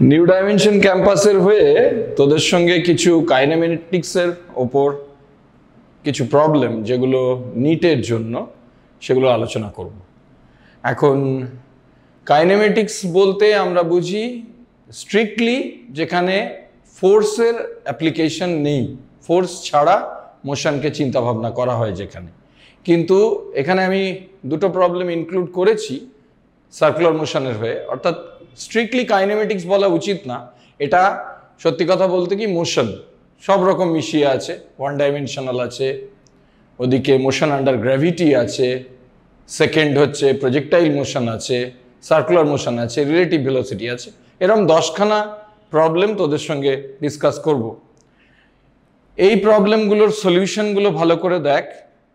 New dimension ক্যাম্পাসের হয়ে তোদের সঙ্গে কিছু কাইনেমেটিক্সের ওপর কিছু প্রবলেম যেগুলো নিটের জন্য সেগুলো আলোচনা করব। এখন কাইনেমেটিক্স বলতে আমরা বুঝি স্ট্রিক্টলি যেখানে ফোর্সের অ্যাপ্লিকেশন নেই, ফোর্স ছাড়া মোশনকে চিন্তাভাবনা করা হয় যেখানে। কিন্তু এখানে আমি দুটো প্রবলেম ইনক্লুড করেছি সার্কুলার মোশনের হয়ে, অর্থাৎ স্ট্রিক্টলি কাইনেমেটিক্স বলা উচিত না, এটা সত্যি কথা বলতে কি মোশন সব রকম মিশিয়ে আছে। ওয়ান ডাইমেনশনাল আছে, ওদিকে মোশন আন্ডার গ্র্যাভিটি আছে, সেকেন্ড হচ্ছে প্রজেক্টাইল মোশন আছে, সার্কুলার মোশন আছে, রিলেটিভ ভেলোসিটি আছে। এরকম 10খানা প্রবলেম তোদের সঙ্গে ডিসকাস করব। এই প্রবলেমগুলোর সলিউশনগুলো ভালো করে দেখ,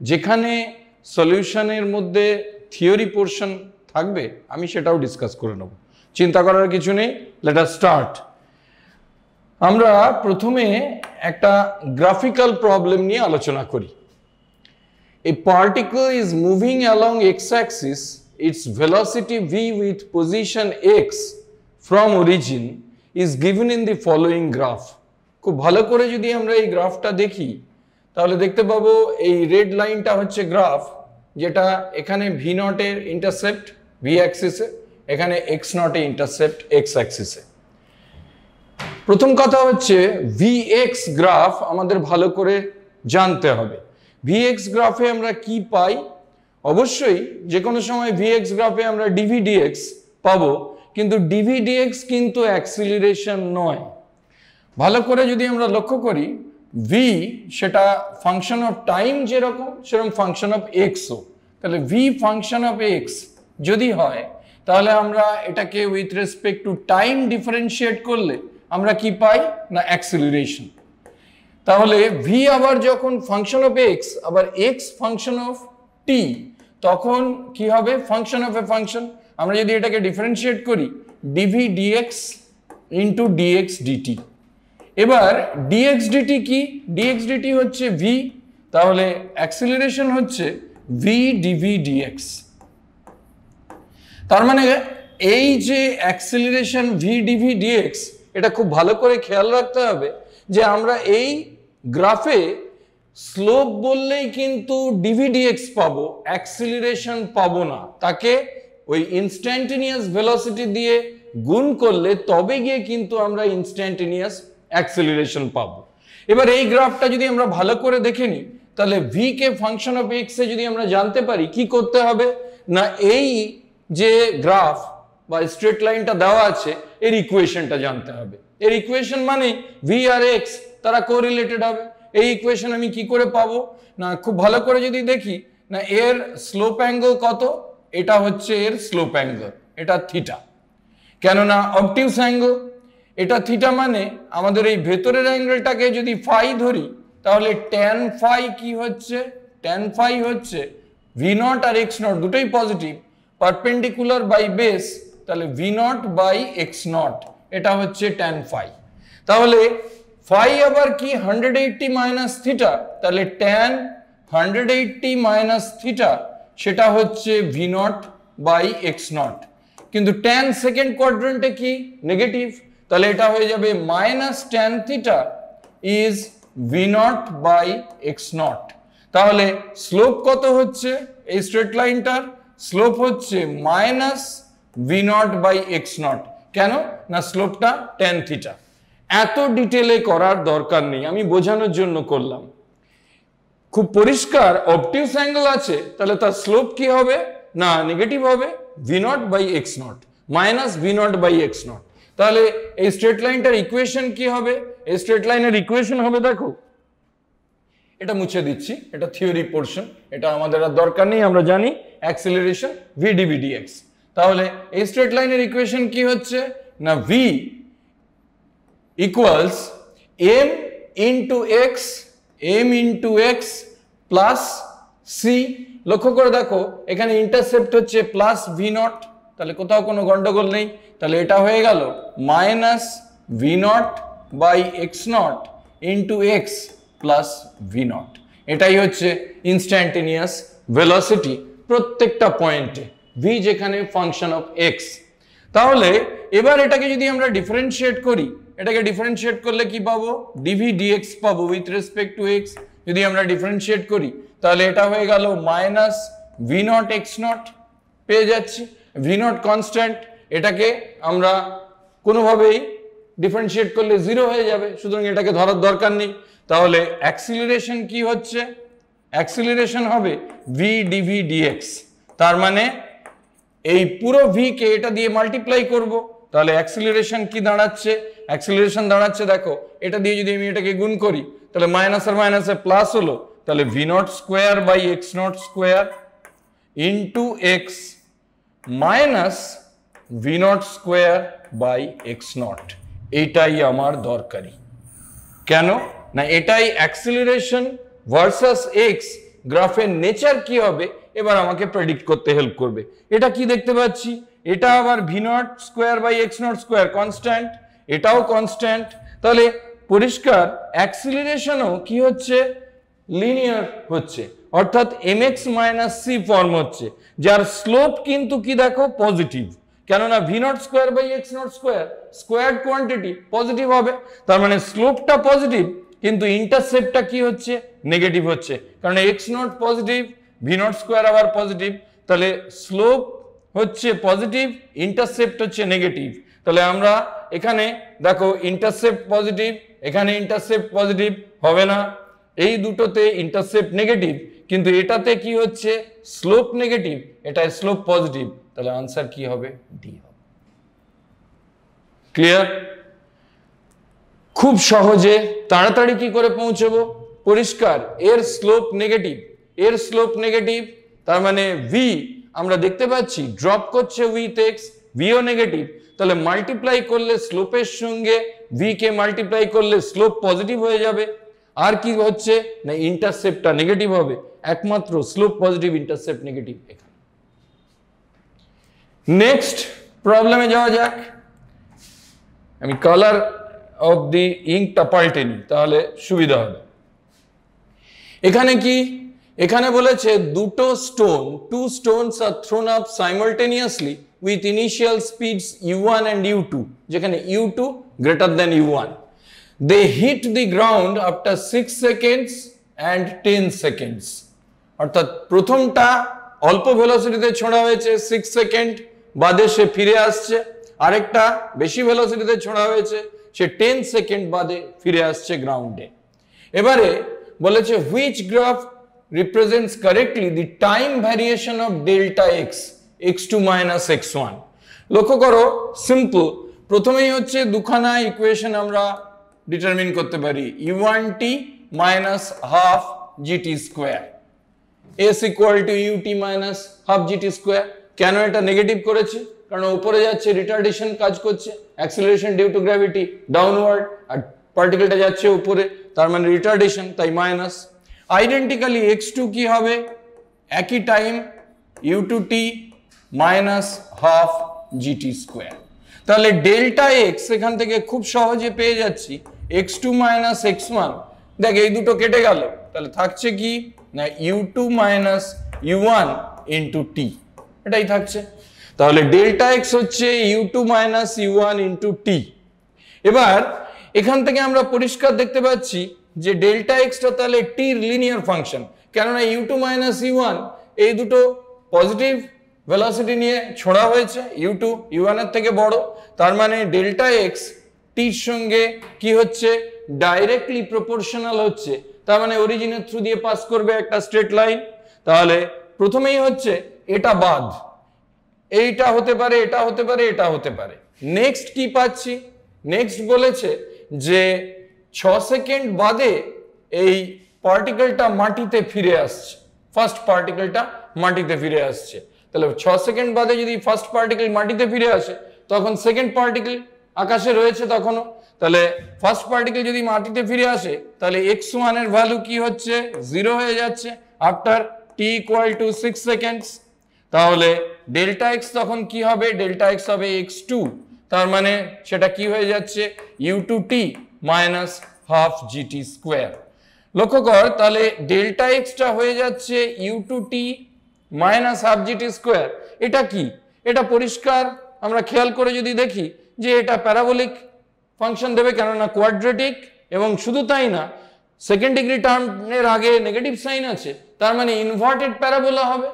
যেখানে সলিউশনের মধ্যে থিওরি পোর্শন থাকবে আমি সেটাও ডিসকাস করে নেব, চিন্তা করার কিছু নেই। Let us start. আমরা প্রথমে একটা গ্রাফিক্যাল প্রবলেম নিয়ে আলোচনা করি। A particle is moving along x-axis, its velocity v with position x from origin is given in the following graph. খুব ভালো করে যদি আমরা এই গ্রাফটা দেখি তাহলে দেখতে পাবো এই রেড লাইনটা হচ্ছে গ্রাফ, যেটা এখানে v নট এর ইন্টারসেপ্ট v অ্যাক্সিসে, এখানে x নট এর ইন্টারসেপ্ট x অ্যাক্সিসে। প্রথম কথা হচ্ছে vx গ্রাফ আমাদের ভালো করে জানতে হবে। vx গ্রাফে আমরা কি পাই? অবশ্যই যে কোনো সময় vx গ্রাফে আমরা dv dx পাবো, কিন্তু dv dx কিন্তু অ্যাক্সিলারেশন নয়। ভালো করে যদি আমরা লক্ষ্য করি, v সেটা ফাংশন অফ টাইম যেরকম সেরকম ফাংশন অফ এক্সও, তাহলে v ফাংশন অফ এক্স যদি হয় তাহলে আমরা এটাকে with respect to time differentiate করলে আমরা কি পাই না অ্যাক্সিলারেশন। তাহলে v আবার যখন ফাংশন অফ এক্স আবার এক্স ফাংশন অফ টি, তখন কি হবে ফাংশন অফ এ ফাংশন। আমরা যদি এটাকে ডিফারেন্সিয়েট করি dv dx into dx dt। এবার dx dt কি? dx dt হচ্ছে v, তাহলে অ্যাক্সিলারেশন হচ্ছে v dv dx। তার মানে এই যে অ্যাক্সিলারেশন v dv dx, এটা খুব ভালো করে খেয়াল রাখতে হবে যে আমরা এই গ্রাফে স্লোপ বললেই কিন্তু dv dx পাবো, অ্যাক্সিলারেশন পাবো না। তাকে ওই ইনস্ট্যান্টেনিয়াস ভেলোসিটি দিয়ে গুণ করলে তবে গিয়ে কিন্তু আমরা ইনস্ট্যান্টেনিয়াস অ্যাক্সিলারেশন পাবো। এবার এই গ্রাফটা যদি আমরা ভালো করে দেখে নিই তাহলে v K function of x এ যদি আমরা জানতে পারি, কি করতে হবে না এই যে গ্রাফ বা স্ট্রেট লাইনটা দেওয়া আছে এর ইকুয়েশনটা জানতে হবে। এর ইকুয়েশন মানে v আর x তারা কোরিলেটেড হবে। এই ইকুয়েশন আমি কি করে পাবো না, খুব ভালো করে যদি দেখি না এর স্লোপ অ্যাঙ্গেল কত, এটা হচ্ছে এর স্লোপ অ্যাঙ্গেল, এটা থিটা। কেননা অবটিউস অ্যাঙ্গেল এটা থিটা, মানে আমাদের এই ভেতরের অ্যাঙ্গেলটাকে যদি ফাই ধরি তাহলে ট্যান ফাই কি হচ্ছে, ট্যান ফাই হচ্ছে v নট আর x নট দুটোই পজিটিভ, পারপেন্ডিকুলার বাই বেস, তাহলে v naught by x naught, এটা হচ্ছে ট্যান ফাই। তাহলে ফাই আবার কি 180 মাইনাস থিটা, তাহলে ট্যান 180 মাইনাস থিটা সেটা হচ্ছে v naught by x naught. কিন্তু ট্যান সেকেন্ড কোয়াড্রেন্টে কি নেগেটিভ, তাহলে এটা হয়ে যাবে minus tan theta is v naught by x naught. তাহলে স্লোপ কত হচ্ছে এই স্ট্রেট লাইনটার? স্লোপ হচ্ছে minus v naught by x naught. কেন না স্লোপটা ট্যান থিটা। এত ডিটেলে করার দরকার নেই, আমি বোঝানোর জন্য করলাম। খুব পরিষ্কার অবটিউস অ্যাঙ্গেল আছে, তাহলে তার স্লোপ কি হবে না নেগেটিভ হবে, v naught by x naught minus v naught by x naught. তাহলে এই স্ট্রেট লাইনটার ইকুয়েশন কি হবে? এই স্ট্রেট লাইনের ইকুয়েশন হবে, দেখো এটা মুছে দিচ্ছি, এটা থিওরি পোর্শন, এটা আমাদের আর দরকার নেই, আমরা জানি অ্যাক্সিলারেশন v dv dx। তাহলে এই স্ট্রেট লাইনের ইকুয়েশন কি হচ্ছে না v equals m into x plus c। লক্ষ্য করে দেখো এখানে ইন্টারসেপ্ট হচ্ছে প্লাস v নট, তাহলে কোথাও কোনো গন্ডগোল নেই। তাহলে এটা হয়ে গেল minus v naught by x naught into x plus v naught. এটাই হচ্ছে ইনস্ট্যান্টেনিয়াস ভেলোসিটি প্রত্যেকটা পয়েন্টে, v যেখানে ফাংশন অফ x। তাহলে এবার এটাকে যদি আমরা ডিফারেন্সিয়েট করি, এটাকে ডিফারেন্সিয়েট করলে কি পাবো? ডিভি ডিএক্স পাবো উইথ রেসপেক্ট টু এক্স। যদি আমরা ডিফারেন্সিয়েট করি তাহলে এটা হয়ে গেল minus V not x not পেয়ে যাচ্ছি। ভি নট কনস্ট্যান্ট, এটাকে আমরা কোনোভাবেই ডিফারেন্সিয়েট করলে 0 হয়ে যাবে, সুতরাং এটাকে ধরার দরকার নেই। তাহলে অ্যাক্সিলারেশন কি হচ্ছে? অ্যাক্সিলারেশন হবে ভি ডিভি ডিএক্স। তার মানে এই পুরো ভি কে এটা দিয়ে মাল্টিপ্লাই করব, তাহলে অ্যাক্সিলারেশন কি দাঁড়াচ্ছে? অ্যাক্সিলারেশন দাঁড়াচ্ছে, দেখো এটা দিয়ে যদি আমি এটাকে গুণ করি তাহলে মাইনাস আর মাইনাসে প্লাস হলো, তাহলে V naught square by X naught square into X minus V naught square by X naught. এইটাই আমার দরকারি। কেন না, এটাই অ্যাক্সিলারেশন ভার্সাস এক্স গ্রাফের নেচার কি হবে এবার আমাকে প্রেডিক্ট করতে হেল্প করবে। এটা কি দেখতে পাচ্ছি? এটা আবার V naught square by X naught square constant, এটাও কনস্ট্যান্ট। তাহলে পরিষ্কার অ্যাক্সিলারেশনও কি হচ্ছে? লিনিয়ার হচ্ছে, অর্থাৎ mx মাইনাস সি ফর্ম হচ্ছে, যার স্লোপ কিন্তু কি দেখো? পজিটিভ। কেননা V naught square by X naught square squared quantity positive হবে, তার মানে স্লোপটা পজিটিভ কিন্তু ইন্টারসেপ্টটা কি হচ্ছে? নেগেটিভ হচ্ছে, কারণ x not positive, V naught square আবার পজিটিভ, তাহলে স্লোপ হচ্ছে পজিটিভ, ইন্টারসেপ্ট হচ্ছে নেগেটিভ। তাহলে আমরা এখানে দেখো ইন্টারসেপ্ট পজিটিভ, এখানে ইন্টারসেপ্ট পজিটিভ হবে না, এই দুটোতে ইন্টারসেপ্ট নেগেটিভ, কিন্তু এটাতে কি হচ্ছে? স্লোপ নেগেটিভ, এটা স্লোপ পজিটিভ, তাহলে আনসার কি হবে? ডি হবে। ক্লিয়ার? খুব সহজে তাড়াতাড়ি কি করে পৌঁছবো? পরিষ্কার এর স্লোপ নেগেটিভ, এর স্লোপ নেগেটিভ, তার মানে ভি আমরা দেখতে পাচ্ছি ড্রপ করছে উইথ এক্স, ভিও নেগেটিভ, তাহলে মাল্টিপ্লাই করলে স্লোপের সঙ্গে ভি কে মাল্টিপ্লাই করলে স্লোপ পজিটিভ হয়ে যাবে। আর কি হচ্ছে না, ইন্টারসেপ্টটা নেগেটিভ হবে, একমাত্র স্লোপ পজিটিভ ইন্টারসেপ্ট নেগেটিভ এখানে। নেক্সট প্রবলেমে যাওয়া যাক। আমি কালার অফ দি ইঙ্কটা পাল্টে নিই তাহলে সুবিধা হবে। এখানে কি? এখানে বলেছে দুটো stone, two stones are thrown up simultaneously with initial speeds u1 and u2, যেখানে u2 greater than u1. They hit the ground after 6 seconds and 10 seconds. অর্থাৎ প্রথমটা অল্প ভেলোসিটিতে ছোড়া হয়েছে, 6 সেকেন্ড বাদে সে ফিরে আসছে, আরেকটা বেশি ভেলোসিটিতে ছোড়া হয়েছে, সে 10 সেকেন্ড বাদে ফিরে আসছে গ্রাউন্ডে। এবারে বলেছে which graph represents correctly the time variation of delta x x2 minus x1. লক্ষ্য করো সিম্পল, প্রথমেই হচ্ছে দুখানা ইকুয়েশন আমরা ডিটারমিন করতে পারি, u1t minus half gt square s equal to ut minus half gt square। কেন এটা নেগেটিভ করেছি? কারণ উপরে যাচ্ছে রিটার্ডেশন কাজ করছে, acceleration due to gravity downward, আর পার্টিকেলটা যাচ্ছে উপরে, তার মানে রিটার্ডেশন, তাই মাইনাস। আইডেন্টিক্যালি x2 কি হবে? একই time u2t minus half gt square. তাহলে ডেল্টা এক্স এখান থেকে খুব সহজে পেয়ে যাচ্ছি x2 মাইনাস x1। দেখ এই দুটো কেটে গেল, তাহলে থাকছে কি না u2 minus u1 into T, এটাই থাকছে। তাহলে ডেল্টা এক্স হচ্ছে u2 minus u1 into T. এবার এখান থেকে আমরা পরিষ্কার দেখতে পাচ্ছি যে ডেল্টা এক্সটা তাহলে টির লিনিয়ার ফাংশন, কেননা u2 মাইনাস u1 এই দুটো পজিটিভ ভেলোসিটি নিয়ে ছোড়া হয়েছে, u2 u1 এর থেকে বড়, তার মানে ডেল্টা এক্স টির সঙ্গে কি হচ্ছে? ডাইরেক্টলি প্রপোর্শনাল হচ্ছে, তার মানে অরিজিনের থ্রু দিয়ে পাস করবে একটা স্ট্রেট লাইন। তাহলে প্রথমেই হচ্ছে এটা বাদ, এইটা হতে পারে, এটা হতে পারে, এটা হতে পারে। নেক্সট কি পাচ্ছি? নেক্সট বলেছে যে 6 সেকেন্ড বাদে এই পার্টিকেলটা মাটিতে ফিরে আসছে, ফার্স্ট পার্টিকেলটা মাটিতে ফিরে আসছে। তাহলে 6 সেকেন্ড বাদে যদি ফার্স্ট পার্টিকেল মাটিতে ফিরে আসে তখন সেকেন্ড পার্টিকেল আকাশে রয়েছে তখনও, তাহলে ফার্স্ট পার্টিকেল যদি মাটিতে ফিরে আসে তাহলে x1 এর ভ্যালু কি হচ্ছে? 0 হয়ে যাচ্ছে after t equal two 6 seconds. তাহলে ডেল্টা এক্স তখন কি হবে? ডেল্টা এক্স হবে x2, তার মানে সেটা কি হয়ে যাচ্ছে? u2t minus half gt square. লক্ষ্য কর তাহলে ডেল্টা এক্সটা হয়ে যাচ্ছে u2t minus half gt square. এটা কি? এটা পরিষ্কার আমরা খেয়াল করে যদি দেখি যে এটা প্যারাবোলিক ফাংশন দেবে, কেননা কোয়াড্রেটিক, এবং শুধু তাই না, সেকেন্ড ডিগ্রি টার্মের আগে নেগেটিভ সাইন আছে, তার মানে ইনভার্টেড প্যারাবোলা হবে।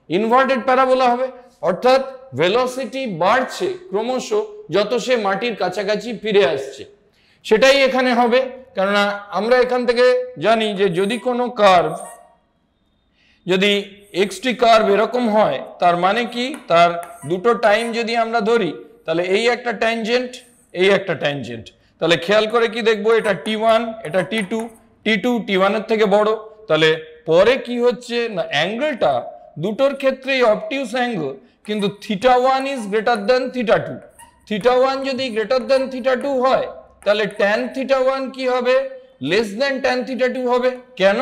ইনভার্টেড প্যারাবোলা হবে অর্থাৎ ভেলোসিটি বাড়ছে ক্রমশ যত সে মাটির কাছাকাছি ফিরে আসছে, সেটাই এখানে হবে। কেননা আমরা এখান থেকে জানি যে যদি কোনো কার্ভ, যদি এক্সটি কার্ভ এরকম হয়, তার মানে কি, তার দুটো টাইম যদি আমরা ধরি, তাহলে এই একটা ট্যানজেন্ট, এই একটা ট্যানজেন্ট, তাহলে খেয়াল করে কি দেখবো, এটা T1, এটা T2, T2 T1 এর থেকে বড়। তাহলে পরে কি হচ্ছে না, অ্যাঙ্গেলটা দুটোর ক্ষেত্রেই অবটিউস অ্যাঙ্গেল, কিন্তু θ1 ইজ গ্রেটার দেন θ2। θ1 যদি গ্রেটার দেন θ2 হয়, তাহলে tan θ1 কি হবে, লেস দেন tan θ2 হবে। কেন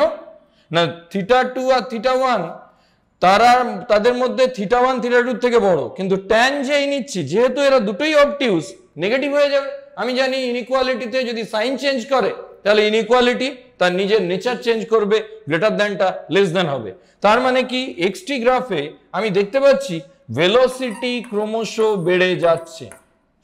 না, θ2 আর θ1 তাদের মধ্যে θ1 θ2 থেকে বড়, কিন্তু tan যেই নিচ্ছি, যেহেতু এরা দুটোই অবটিউস, নেগেটিভ হয়ে যাবে। আমি জানি ইনইকুয়ালিটিতে যদি সাইন চেঞ্জ করে, তাহলে ইনইকুয়ালিটি তার নিজের নেচার চেঞ্জ করবে, গ্রেটার দ্যানটা লেস দ্যান হবে। তার মানে কি, এক্সটি গ্রাফে আমি দেখতে পাচ্ছি ভেলোসিটি ক্রমশ বেড়ে যাচ্ছে।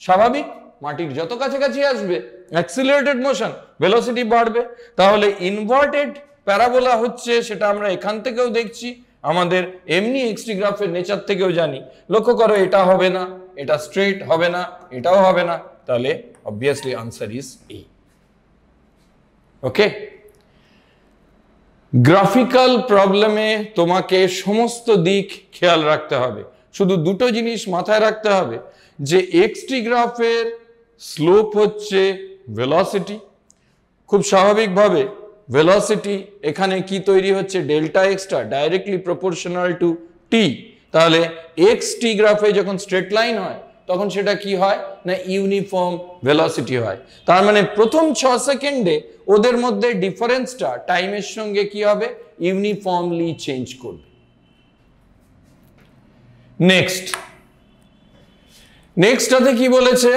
স্বাভাবিক, মাটির যত কাছাকাছি আসবে অ্যাক্সিলারেটেড মোশন, ভেলোসিটি বাড়বে। তাহলে ইনভার্টেড প্যারাবোলা হচ্ছে, সেটা আমরা এখান থেকেও দেখছি, আমাদের এমনি এক্সটি গ্রাফের নেচার থেকেও জানি। লক্ষ্য করো, এটা হবে না, এটা স্ট্রেট হবে না, এটাও হবে না, তাহলে obviously answer is a. Okay, graphical প্রবলেমে তোমাকে সমস্ত দিক খেয়াল রাখতে হবে। শুধু দুটো জিনিস মাথায় রাখতে হবে, যে এক্সটি গ্রাফের স্লোপ হচ্ছে ভেলোসিটি। খুব স্বাভাবিকভাবে ভেলোসিটি এখানে কি তৈরি হচ্ছে, ডেল্টা এক্সটা ডাইরেক্টলি প্রপোর্শনাল টু টি। তাহলে এক্স টি গ্রাফে যখন স্ট্রেট লাইন হয়, তখন সেটা কি হয় না, ইউনিফর্ম ভেলোসিটি হয়। তার মানে প্রথম 6 সেকেন্ডে ওদের মধ্যে ডিফারেন্সটা টাইমের সঙ্গে কি হবে, ইউনিফর্মলি চেঞ্জ করবে। নেক্সটটাতে কি বলেছে,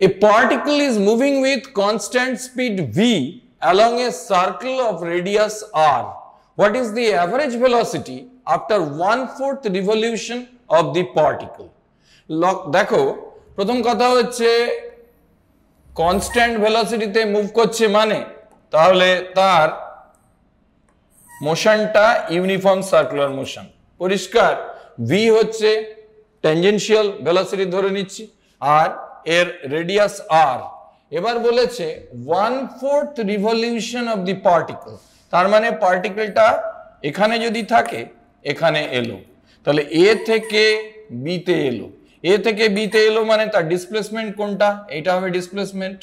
a particle is moving with constant speed v along a circle of radius r. What is the average velocity after 1/4 revolution of the particle? দেখো, প্রথম কথা হচ্ছে কনস্ট্যান্ট ভেলোসিটিতে মুভ করছে, মানে তাহলে তার মোশনটা ইউনিফর্ম সার্কুলার মোশন। পরিষ্কার, v হচ্ছে ট্যানজেনশিয়াল ভেলোসিটি ধরে নিচ্ছি, আর এর রেডিয়াস r। এবার বলেছে 1/4 রিভলিউশন অফ দি পার্টিকল, তার মানে পার্টিকেলটা এখানে যদি থাকে, এখানে এলো, তাহলে এ থেকে বি তে এলো, এ থেকে বি তে এলো, মানে তার ডিসপ্লেসমেন্ট কোনটা, এইটা হবে ডিসপ্লেসমেন্ট।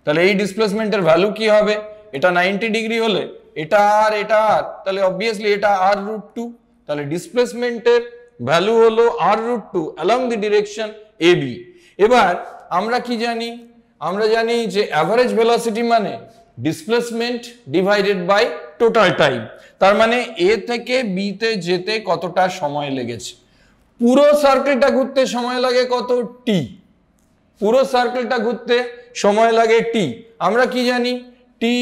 তাহলে এই ডিসপ্লেসমেন্টের ভ্যালু কি হবে, এটা 90 ডিগ্রি হলে এটা আর এটা আর, তাহলে অবভিয়াসলি এটা r√2। তাহলে ডিসপ্লেসমেন্টের ভ্যালু হলো r√2 along the direction A B. এবার আমরা কি জানি, আমরা জানি যে অ্যাভারেজ ভেলোসিটি মানে displacement divided by total time. তার মানে এ থেকে বি তে যেতে কতটা সময় লেগেছে, পুরো সার্কেলটা ঘুরতে সময় লাগে কত, টি। পুরো সার্কেলটা ঘুরতে সময় লাগে টি। আমরা কি জানি, টি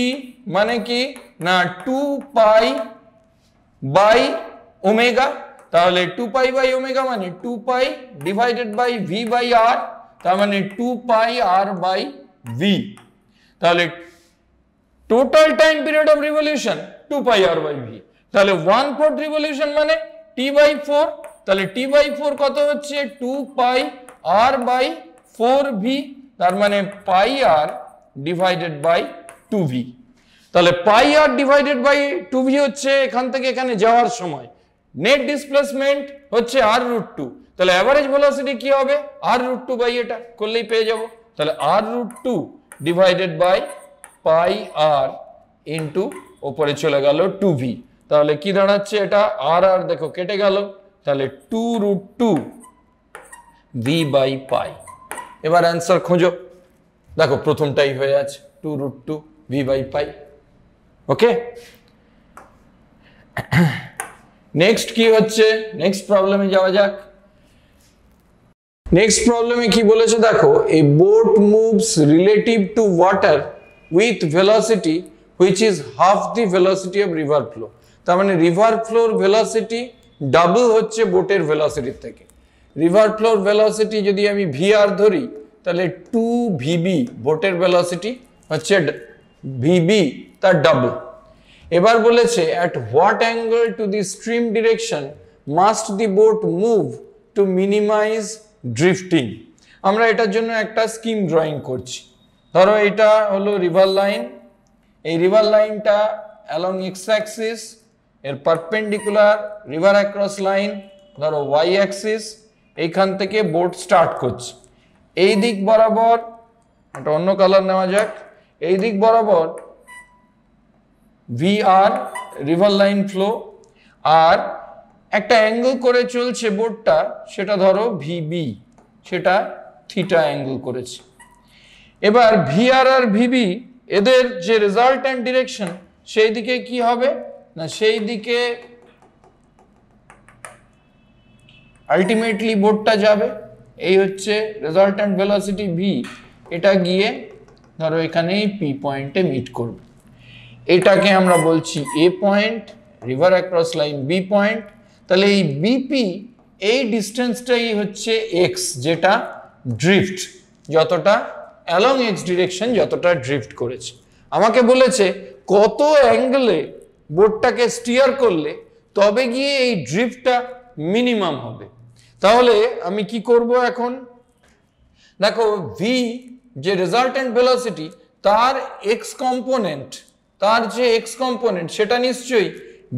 মানে কি না 2π বাই ওমেগা। তাহলে 2π বাই ওমেগা মানে 2π divided by v by r, তার মানে 2π r বাই v। তাহলে total time period of revolution 2π r by v। তাহলে 1/4 রিভলিউশন মানে t/4। তাহলে t/4 কত হচ্ছে, 2π r বাই 4v, তার মানে পাই r ডিভাইডেড বাই 2v। তাহলে পাই r ডিভাইডেড বাই 2v হচ্ছে এখান থেকে এখানে যাওয়ার সময়। নেট ডিসপ্লেসমেন্ট হচ্ছে r√2। তাহলে অ্যাভারেজ ভেলোসিটি কি হবে, r√2 বাই এটা করলেই পেয়ে যাব। তাহলে r√2 divided by pi r into উপরে চলে গেল 2v। তাহলে কি দাঁড়াচ্ছে, এটা r আর দেখো কেটে গেল, তাহলে 2√2 v বাই পাই। এবার অ্যান্সার খোঁজো, দেখো প্রথমটাই হয়ে আছে 2√2 v by pi. Okay, next কি হচ্ছে, নেক্সট প্রবলেমে যাওয়া যাক। নেক্সট প্রবলেমে কি বলেছে দেখো, a boat moves relative to water with velocity which is half the velocity of river flow. তার মানে রিভার ফ্লোর ভেলোসিটি ডাবল হচ্ছে বোটের ভেলোসিটির থেকে। রিভার ফ্লোর ভেলোসিটি যদি আমি ভিআর ধরি তাহলে 2vb বোটের ভেলোসিটি হচ্ছে ভিবি তার ডাবল। এবার বলেছে at what angle to the stream direction must the boat move to minimize drifting। আমরা এটার জন্য একটা স্কিম ড্রয়িং করছি। ধরো এটা হলো রিভার লাইন, এই রিভার লাইনটা along x axis এর পারপেন্ডিকুলার রিভার অ্যাক্রস লাইন ধরো y axis, এইখান থেকে বোট স্টার্ট করছে। এই দিক বরাবর একটা অন্য কালার নেওয়া যাক, এই দিক বরাবর VR রিভার লাইন ফ্লো, আর একটা অ্যাঙ্গেল করে চলছে বোটটা, সেটা ধরো VB, সেটা থিটা অ্যাঙ্গেল করেছে। এবার VR আর VB এদের যে রেজাল্ট্যান্ট ডিরেকশন সেই দিকে কি হবে না, সেই দিকে আলটিমেটলি বোটটা যাবে। এই হচ্ছে রেজাল্ট্যান্ট ভেলোসিটি V, এটা গিয়ে ধরো এখানে P পয়েন্টে মিট করবে। এটাকে আমরা বলছি A point, river across line B point. তাহলে এই BP এই ডিস্টেন্সটাই হচ্ছে x, যেটা ড্রিফট, যতটা অ্যালং x ডিরেকশন যতটা ড্রিফট করেছে। আমাকে বলেছে কত অ্যাঙ্গেলে বোটটাকে স্টিয়ার করলে তবে গিয়ে এই ড্রিফটটা মিনিমাম হবে। তাহলে আমি কি করব এখন, দেখো v যে রেজাল্ট্যান্ট ভেলোসিটি তার x কম্পোনেন্ট, তার যে x কম্পোনেন্ট সেটা নিশ্চয়ই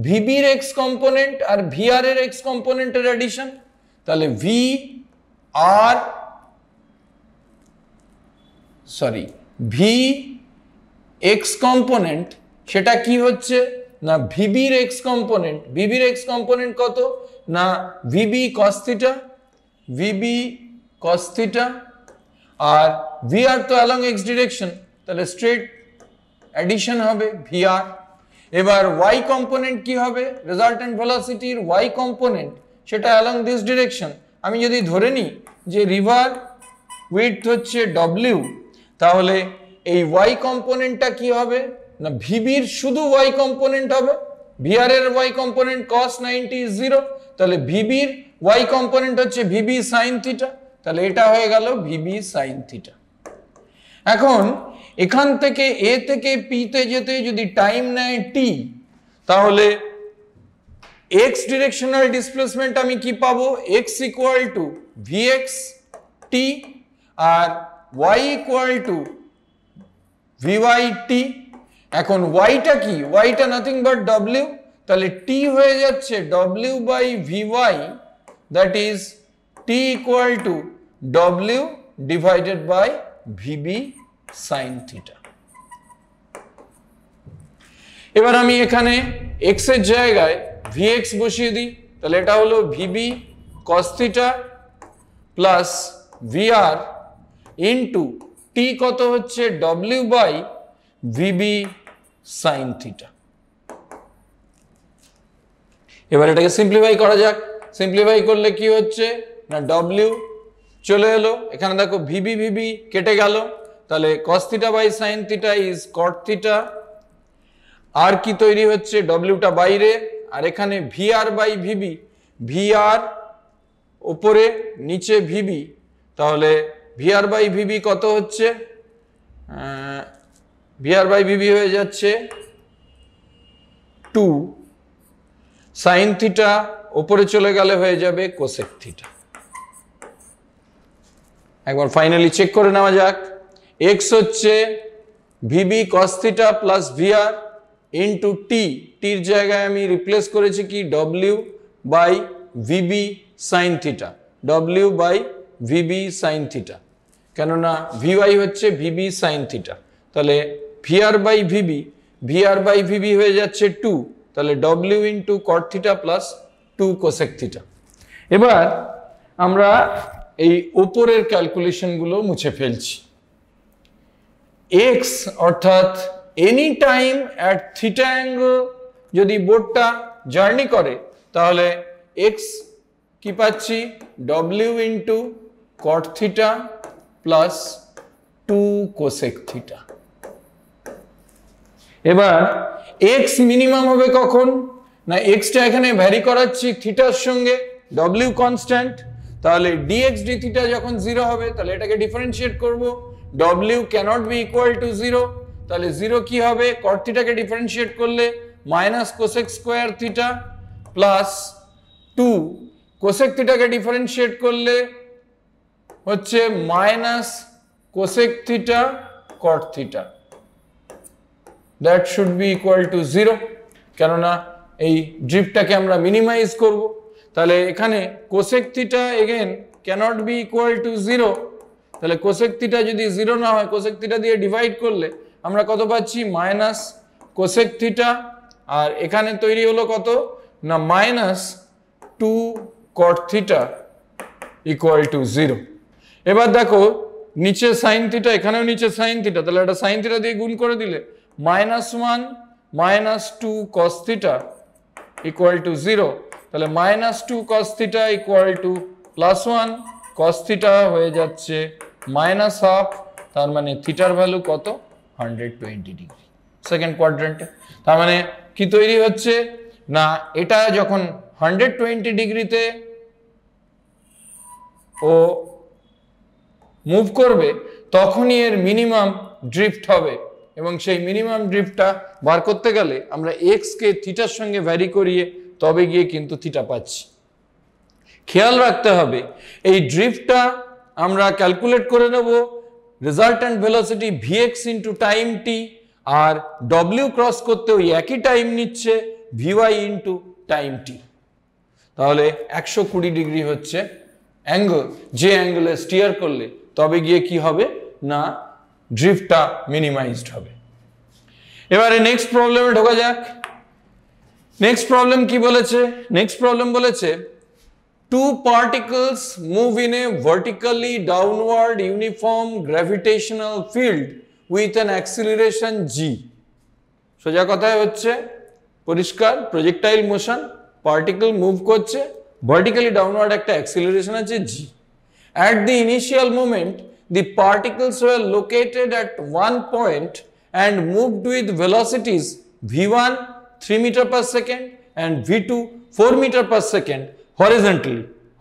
vb এর x কম্পোনেন্ট আর vr এর x কম্পোনেন্টের অ্যাডিশন। তাহলে v x কম্পোনেন্ট সেটা কি হচ্ছে না vb এর x কম্পোনেন্ট, vb এর x কম্পোনেন্ট কত না vb cos theta, vb cos theta, আর vr তো অ্যালং x ডিরেকশন, তাহলে স্ট্রেট অ্যাডিশন হবে vr। এবার y কম্পোনেন্ট কি হবে, রেজাল্ট্যান্ট ভেলোসিটির y কম্পোনেন্ট সেটা অ্যালং দিস ডিরেকশন। আমি যদি ধরে নিই যে রিভার উইডথ হচ্ছে w, তাহলে এই y কম্পোনেন্টটা কি হবে না vb এর শুধু y কম্পোনেন্ট হবে, vr এর y কম্পোনেন্ট cos 90 is 0, তাহলে vb এর y কম্পোনেন্ট হচ্ছে vb sin থিটা, তাহলে এটা হয়ে গেল vb sin থিটা। এখন এখান থেকে a থেকে p তে যেতে যদি টাইম নেয় t, তাহলে x ডিরেকশনাল ডিসপ্লেসমেন্ট আমি কি পাবো, x equal to vx t, আর y equal to vy t। এখন y টা কি, y টা নাথিং বাট w, তাহলে t হয়ে যাচ্ছে w by vy, that is t equal to w divided by vb sin theta. এবার আমি এখানে x এর জায়গায় vx বসিয়ে দিই, তাহলে এটা হলো vb cos theta plus vr into t কত হচ্ছে w by vb sin theta. এবার এটাকে সিম্পলিফাই করা যাক, সিম্পলিফাই করলে কি হচ্ছে না w চলে এলো, এখানে দেখো vb কেটে গেল, তাহলে cos theta by sin theta is cot theta. আর কি তৈরি হচ্ছে, w টা বাইরে, আর এখানে vr বাই vb, vr উপরে নিচে vb, তাহলে vr বাই vb কত হচ্ছে, vr বাই vb হয়ে যাচ্ছে 2, sin থিটা উপরে চলে গেলে হয়ে যাবে cosec থিটা। একবার ফাইনালি চেক করে নেওয়া যাক, x হচ্ছে vb cos theta plus vr into t, টির জায়গায় আমি রিপ্লেস করেছি কি w by vb sin theta, w by vb sin theta, কেননা vy হচ্ছে vb sin থিটা, তাহলে vr বাই vb হয়ে যাচ্ছে 2, তাহলে w into cot theta plus 2 cosec theta. এবার আমরা এই উপরের ক্যালকুলেশনগুলো মুছে ফেলছি। x অর্থাৎ any time at theta angle যদি বোটটা জার্নি করে, তাহলে x কি পাচ্ছি w into cot theta plus 2 cosec theta. এবার x মিনিমাম হবে কখন না, x টা এখানে ভ্যারি করাচ্ছি থিটার সঙ্গে, w কনস্ট্যান্ট, তাহলে dx d theta যখন 0 হবে তাহলে এটাকে ডিফারেন্সিয়েট করব, w cannot be equal to 0, তাহলে 0 কি হবে, cot theta কে ডিফারেন্সিয়েট করলে minus cosec square theta plus 2 cosec theta কে ডিফারেন্সিয়েট করলে হচ্ছে minus cosec theta cot theta, that should be equal to 0, কেননা এই ড্রিফটটাকে আমরা মিনিমাইজ করব। তাহলে এখানে cosec theta again cannot be equal to 0, তাহলে cosec theta যদি 0 না হয় cosec theta দিয়ে ডিভাইড করলে আমরা কত পাচ্ছি, মাইনাস cosec theta, আর এখানে তৈরি হলো কত না minus 2 cot theta equal to 0। এবার দেখো নিচে sin theta, এখানেও নিচে sin theta, তাহলে এটা sin theta দিয়ে গুণ করে দিলে minus 1 minus 2 cos theta equal to 0, তাহলে minus 2 cos theta equal to plus 1 cos theta হয়ে যাচ্ছে মাইনাস হাফ, তার মানে থিটার ভ্যালু কত, 120 ডিগ্রি সেকেন্ড কোয়াড্রেন্টে। তার মানে কি তৈরি হচ্ছে না, এটা যখন 120 ডিগ্রিতে ও মুভ করবে তখনই এর মিনিমাম ড্রিফট হবে, এবং সেই মিনিমাম ড্রিফটটা বার করতে গেলে আমরা এক্স কে থিটার সঙ্গে ভ্যারি করিয়ে তবে গিয়ে কিন্তু থিটা পাচ্ছি। খেয়াল রাখতে হবে এই ড্রিফটটা আমরা ক্যালকুলেট করে নেব resultant velocity vx into time t, আর w ক্রস করতে ওই একই টাইম নিচ্ছে vy ইন্টু টাইম টি। তাহলে 120 ডিগ্রি হচ্ছে অ্যাঙ্গেল, যে অ্যাঙ্গেলে স্টিয়ার করলে তবে গিয়ে কি হবে না ড্রিফটটা মিনিমাইজড হবে। এবারে নেক্সট প্রবলেমে ঢোকা যাক। নেক্সট প্রবলেম কি বলেছে, নেক্সট প্রবলেম বলেছে two particles move in a vertically downward uniform gravitational field with an acceleration g। সোজা কথায় হচ্ছে পরিষ্কার প্রজেক্টাইল মোশন, পার্টিকেল মুভ করছে, ভার্টিক্যালি ডাউনওয়ার্ড একটা অ্যাক্সিলারেশন আছে g। At the initial moment the particles were located at one point and moved with velocities v1 3 meter per second and v2 4 meter per second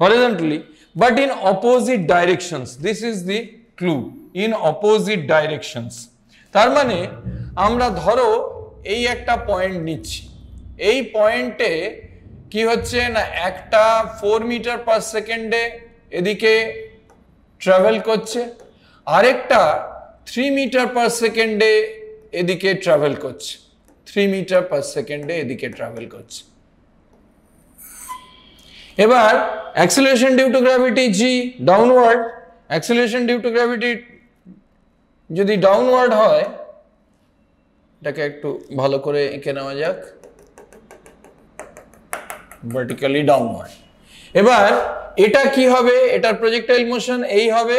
horizontally but in opposite directions। This is the clue, in opposite directions। তার মানে আমরা ধরো এই একটা point নিচ্ছি, এই পয়েন্টে কি হচ্ছে না একটা 4 মিটার পার সেকেন্ডে এদিকে ট্রাভেল করছে, আরেকটা 3 মিটার পার সেকেন্ডে এদিকে ট্রাভেল করছে, 3 মিটার পার সেকেন্ডে এদিকে ট্রাভেল করছে। এবার acceleration due to gravity g downward, acceleration due to gravity যদি ডাউনওয়ার্ড হয়, এটাকে একটু ভালো করে এঁকে নেওয়া যাক, ভার্টিক্যালি ডাউনওয়ার্ড। এবার এটা কি হবে, এটার প্রজেক্টাইল মোশন এই হবে,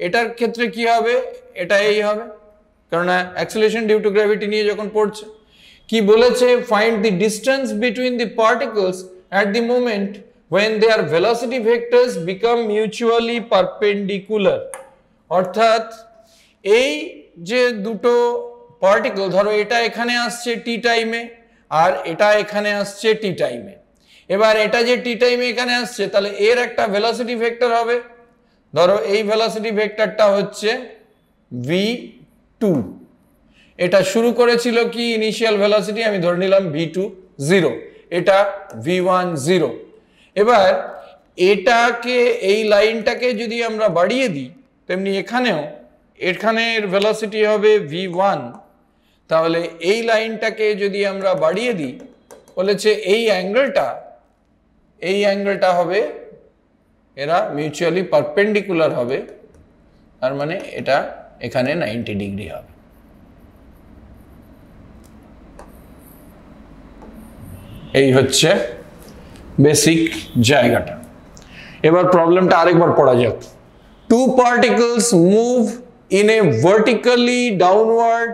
এটার ক্ষেত্রে কি হবে, এটা এই হবে, কারণ অ্যাক্সিলারেশন ডিউ টু গ্র্যাভিটি নিয়ে যখন পড়ছে। কি বলেছে, find the distance between the particles at the moment when their velocity vectors become mutually perpendicular। অর্থাৎ এই যে দুটো পার্টিকেল, ধরো এটা এখানে আসছে টি টাইমে আর এটা এখানে আসছে টি টাইমে, এবার এটা যে টি টাইমে এখানে আসছে তাহলে এর একটা ভেলোসিটি ভেক্টর হবে, ধরো এই ভেলোসিটি ভেক্টরটা হচ্ছে v2, এটা শুরু করেছিল কি ইনিশিয়াল ভেলোসিটি আমি ধরে নিলাম v2 0, এটা v1 0। এবার এটাকে এই লাইনটাকে যদি আমরা বাড়িয়ে দিই তেমনি এখানেও এখানের ভেলোসিটি হবে v1, তাহলে এই লাইনটাকে যদি আমরা বাড়িয়ে দিই বলেছে এই অ্যাঙ্গেলটা হবে, এরা মিউচুয়ালি পারপেন্ডিকুলার হবে, তার মানে এটা এখানে 90 ডিগ্রি হবে। এই হচ্ছে বেসিক জায়গাটা। এবার প্রবলেমটা আরেকবার পড়া যাক। Two particles move in a vertically downward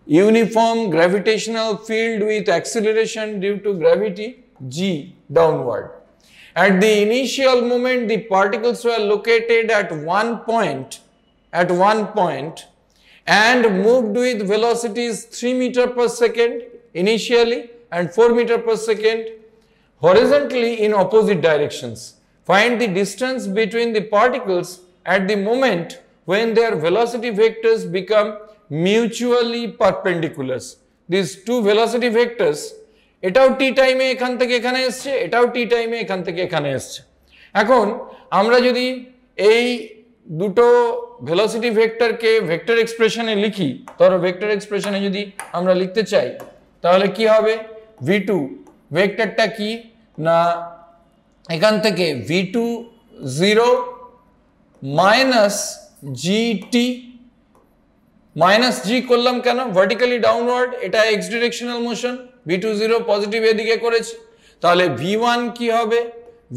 uniform gravitational field with acceleration due to gravity g downward. At the initial moment the particles were located at one point and moved with velocities 3 meter per second initially and 4 meter per second horizontally in opposite directions। find the distance between the particles at the moment when their velocity vectors become mutually perpendicular. These two velocity vectors, এটাও t টাইমে এখান থেকে এখানে এসেছে, এটাও t টাইমে এখান থেকে এখানে এসেছে। এখন আমরা যদি এই দুটো ভেলোসিটি ভেক্টরকে ভেক্টর এক্সপ্রেশনে লিখি, ধরো ভেক্টর এক্সপ্রেশনে যদি আমরা লিখতে চাই তাহলে কি হবে, v2 ভেক্টরটা কি না এখান থেকে v2 0 মাইনাস gt, মাইনাস জি করলাম কেন, ভার্টিক্যালি ডাউনওয়ার্ড, এটা x directional motion, v2 0 positive এদিকে করেছি, তাহলে v1 কি হবে,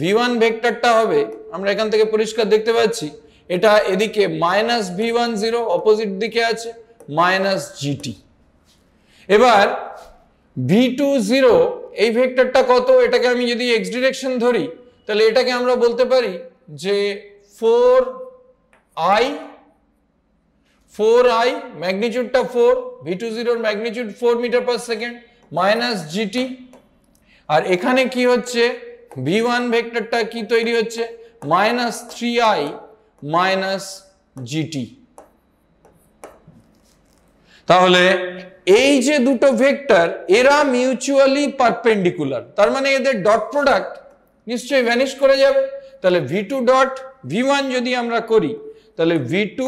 v1 ভেক্টরটা হবে আমরা এখান থেকে পরিষ্কার দেখতে পাচ্ছি এটা এদিকে মাইনাস v1 0 অপোজিট দিকে আছে মাইনাস gt। এবার v2 0 এই ভেক্টরটা কত, এটাকে আমি যদি x ডিরেকশন ধরি তাহলে এটাকে আমরা বলতে পারি যে 4i ম্যাগনিটিউডটা 4, v2 0 এর magnitude 4 metre per second minus gt। আর এখানে কি হচ্ছে, v1 ভেক্টরটা কি তৈরি হচ্ছে, মাইনাস 3i মাইনাস gt। তাহলে এই যে দুটো ভেক্টর এরা মিউচুয়ালি পারপেন্ডিকুলার, তার মানে এদের ডট প্রোডাক্ট নিশ্চয়ই ভ্যানিশ করে যাবে। তাহলে v2 ডট v1 যদি আমরা করি তাহলে v2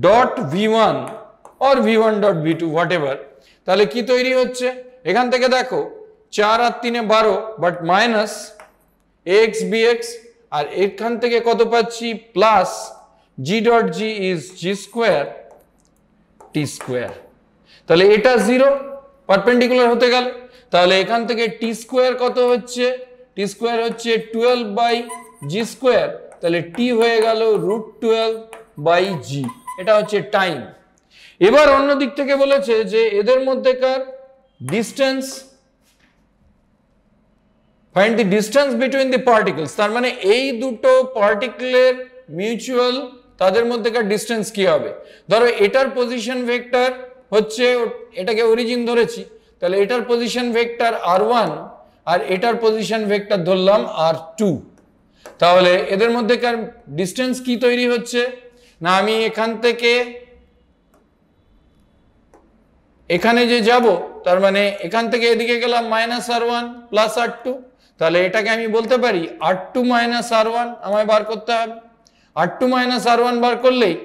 dot v1 or v1 dot v2 what ever, তাহলে কি তৈরি হচ্ছে, এখান থেকে দেখো 4 আর 3 এ 12 বাট মাইনাস ax bx, আর এখান থেকে কত পাচ্ছি plus g dot g is g square t square. তাহলে এটা 0 পারপেন্ডিকুলার হতে গেল, তাহলে এখান থেকে t স্কয়ার কত হচ্ছে, t স্কয়ার হচ্ছে 12 বাই g স্কয়ার, তাহলে t হয়ে গেল √12 বাই g, এটা হচ্ছে টাইম। এবার অন্য দিক থেকে বলেছে যে এদের মধ্যেকার distance, find the distance between the particles, তার মানে এই দুটো পার্টিকেলের মিউচুয়াল তাদের মধ্যেকার ডিসটেন্স কি হবে। ধরো এটার পজিশন ভেক্টর হচ্ছে, এটাকে অরিজিন ধরেছি, তাহলে এটার পজিশন ভেক্টর r1 আর এটার পজিশন ভেক্টর ধরলাম r2, তাহলে এদের মধ্যেকার ডিসটেন্স কি তৈরি হচ্ছে না, আমি এখান থেকে এখানে যে যাব তার মানে এখান থেকে এদিকে গেলাম মাইনাস r1 প্লাস r2, তাহলে এটাকে আমি বলতে পারি r2 মাইনাস r1 আমায় বার করতে হবে। r2 মাইনাস r1 বার করলেই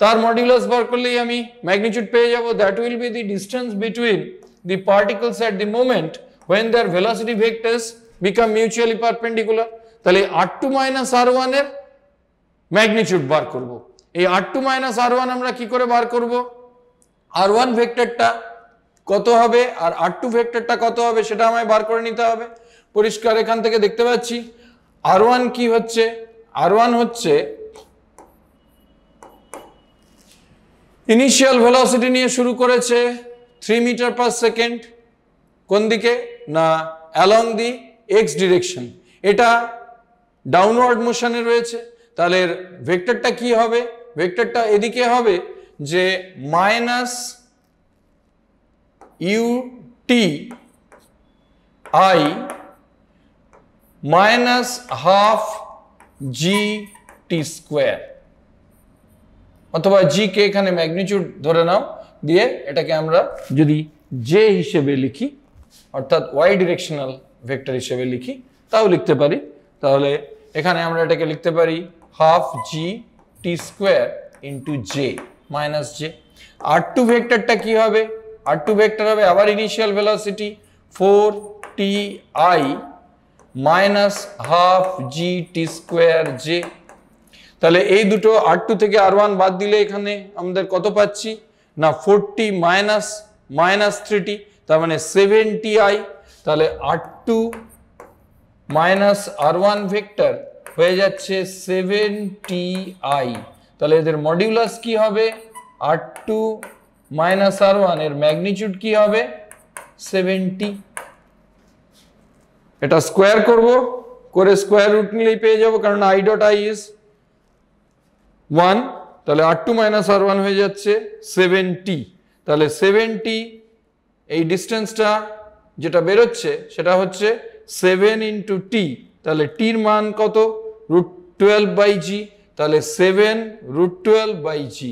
তার মডুলাস বার করলেই আমি ম্যাগনিটিউড পেয়ে যাব, that will be the distance between the particles at the moment when their velocity vectors become mutually perpendicular। তাহলে r2 মাইনাস r1 এর ম্যাগনিটিউড বার করব। এই r2 মাইনাস r1 আমরা কি করে বার করব, r1 ভেক্টরটা কত হবে আর r2 ভেক্টরটা কত হবে সেটা আমায় বার করে নিতে হবে। পরিষ্কার এখান থেকে দেখতে পাচ্ছি r1 কি হচ্ছে, r1 হচ্ছে ইনিশিয়াল ভেলোসিটি নিয়ে শুরু করেছে 3 মিটার পার সেকেন্ড, কোন দিকে না অ্যালং দি এক্স ডিরেকশন, এটা ডাউনওয়ার্ড মোশনে রয়েছে, তাহলে ভেক্টরটা কি হবে, ভেক্টরটা এদিকে হবে যে minus U T I minus half g t square, অথবা জি কে এখানে ম্যাগনিটিউড ধরে নাও, দিয়ে এটাকে আমরা যদি জে হিসেবে লিখি অর্থাৎ ওয়াই ডিরেকশনাল ভেক্টর হিসেবে লিখি তাও লিখতে পারি। তাহলে এখানে আমরা এটাকে লিখতে পারি half g t square into j minus j. r2 ভেক্টরটা কি হবে, r2 ভেক্টর হবে আবার initial velocity 4ti minus half g t square j. তাহলে এই দুটো r2 থেকে r1 বাদ দিলে এখানে আমাদের কত পাচ্ছি না 40 মাইনাস মাইনাস 3t, তার মানে 7ti, তাহলে r2 মাইনাস r1 ভেক্টর হয়ে যাচ্ছে 7ti, তাহলে এদের মডিউলাস কি হবে r2 মাইনাস r1 এর ম্যাগনিটিউড কি হবে 70। এটা স্কোয়ার করব, করে স্কোয়ার রুট নিলেই পেয়ে যাব, কারণ i ডট i ইজ 1, তাহলে r2 মাইনাস r1 হয়ে যাচ্ছে 7t, তাহলে 7t এই ডিস্টেন্সটা যেটা বেরোচ্ছে সেটা হচ্ছে 7 ইন্টু টি, তাহলে টির মান কত রুট 12 বাই জি, তাহলে 7 root 12 by g,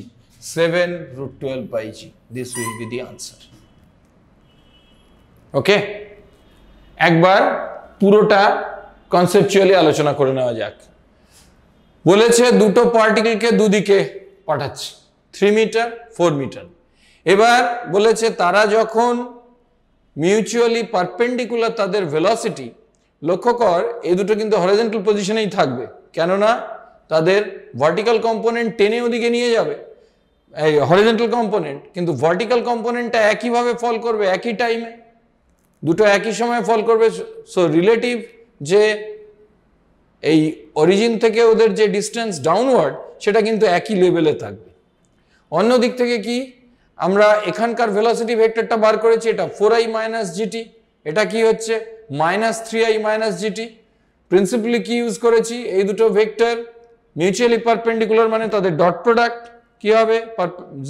7 root 12 by g, this will be the answer. Okay, একবার পুরোটা কনসেপচুয়ালি আলোচনা করে নেওয়া যাক। বলেছে দুটো পার্টিকেলকে দুদিকে পাঠাচ্ছে, 3 মিটার 4 মিটার। এবার বলেছে তারা যখন মিউচুয়ালি পারপেন্ডিকুলার তাদের ভেলোসিটি, লক্ষ্য কর এই দুটো কিন্তু হরিজন্টাল পজিশনেই থাকবে, কেননা তাদের ভার্টিক্যাল কম্পোনেন্ট টেনে ওদিকে নিয়ে যাবে এই হরিজন্টাল কম্পোনেন্ট, কিন্তু ভার্টিক্যাল কম্পোনেন্টটা একইভাবে ফল করবে একই টাইমে, দুটো একই সময় ফল করবে। সো রিলেটিভ যে এই অরিজিন থেকে ওদের যে ডিস্টেন্স ডাউনওয়ার্ড সেটা কিন্তু একই লেভেলে থাকবে। অন্য দিক থেকে কি আমরা এখানকার ভেলোসিটি ভেক্টরটা বার করেছি, এটা 4i মাইনাস জিটি, এটা কি হচ্ছে minus 3i minus GT. Principally কি ইউজ করেছি, এই দুটো ভেক্টর মিউচুয়ালি পারপেন্ডিকুলার মানে তাদের ডট প্রোডাক্ট কি হবে,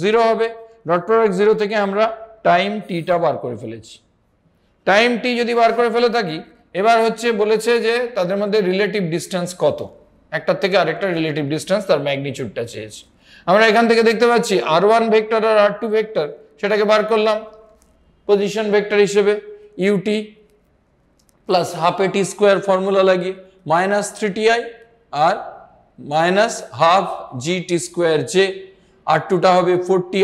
0 হবে। ডট প্রোডাক্ট 0 থেকে আমরা টাইম টিটা বার করে ফেলেছি। টাইম টি যদি বার করে ফেলে থাকি, এবার হচ্ছে বলেছে যে তাদের মধ্যে রিলেটিভ ডিস্টেন্স কত, একটার থেকে আরেকটা রিলেটিভ ডিস্টেন্স তার ম্যাগনিটিউডটা চেয়েছে। আমরা এখান থেকে দেখতে পাচ্ছি r1 ভেক্টর আর r2 ভেক্টর, সেটাকে বার করলাম পজিশন ভেক্টর হিসেবে, u t plus half a t square formula লাগিয়ে মাইনাস 3ti আর minus half g t square j, r2টা হবে 4ti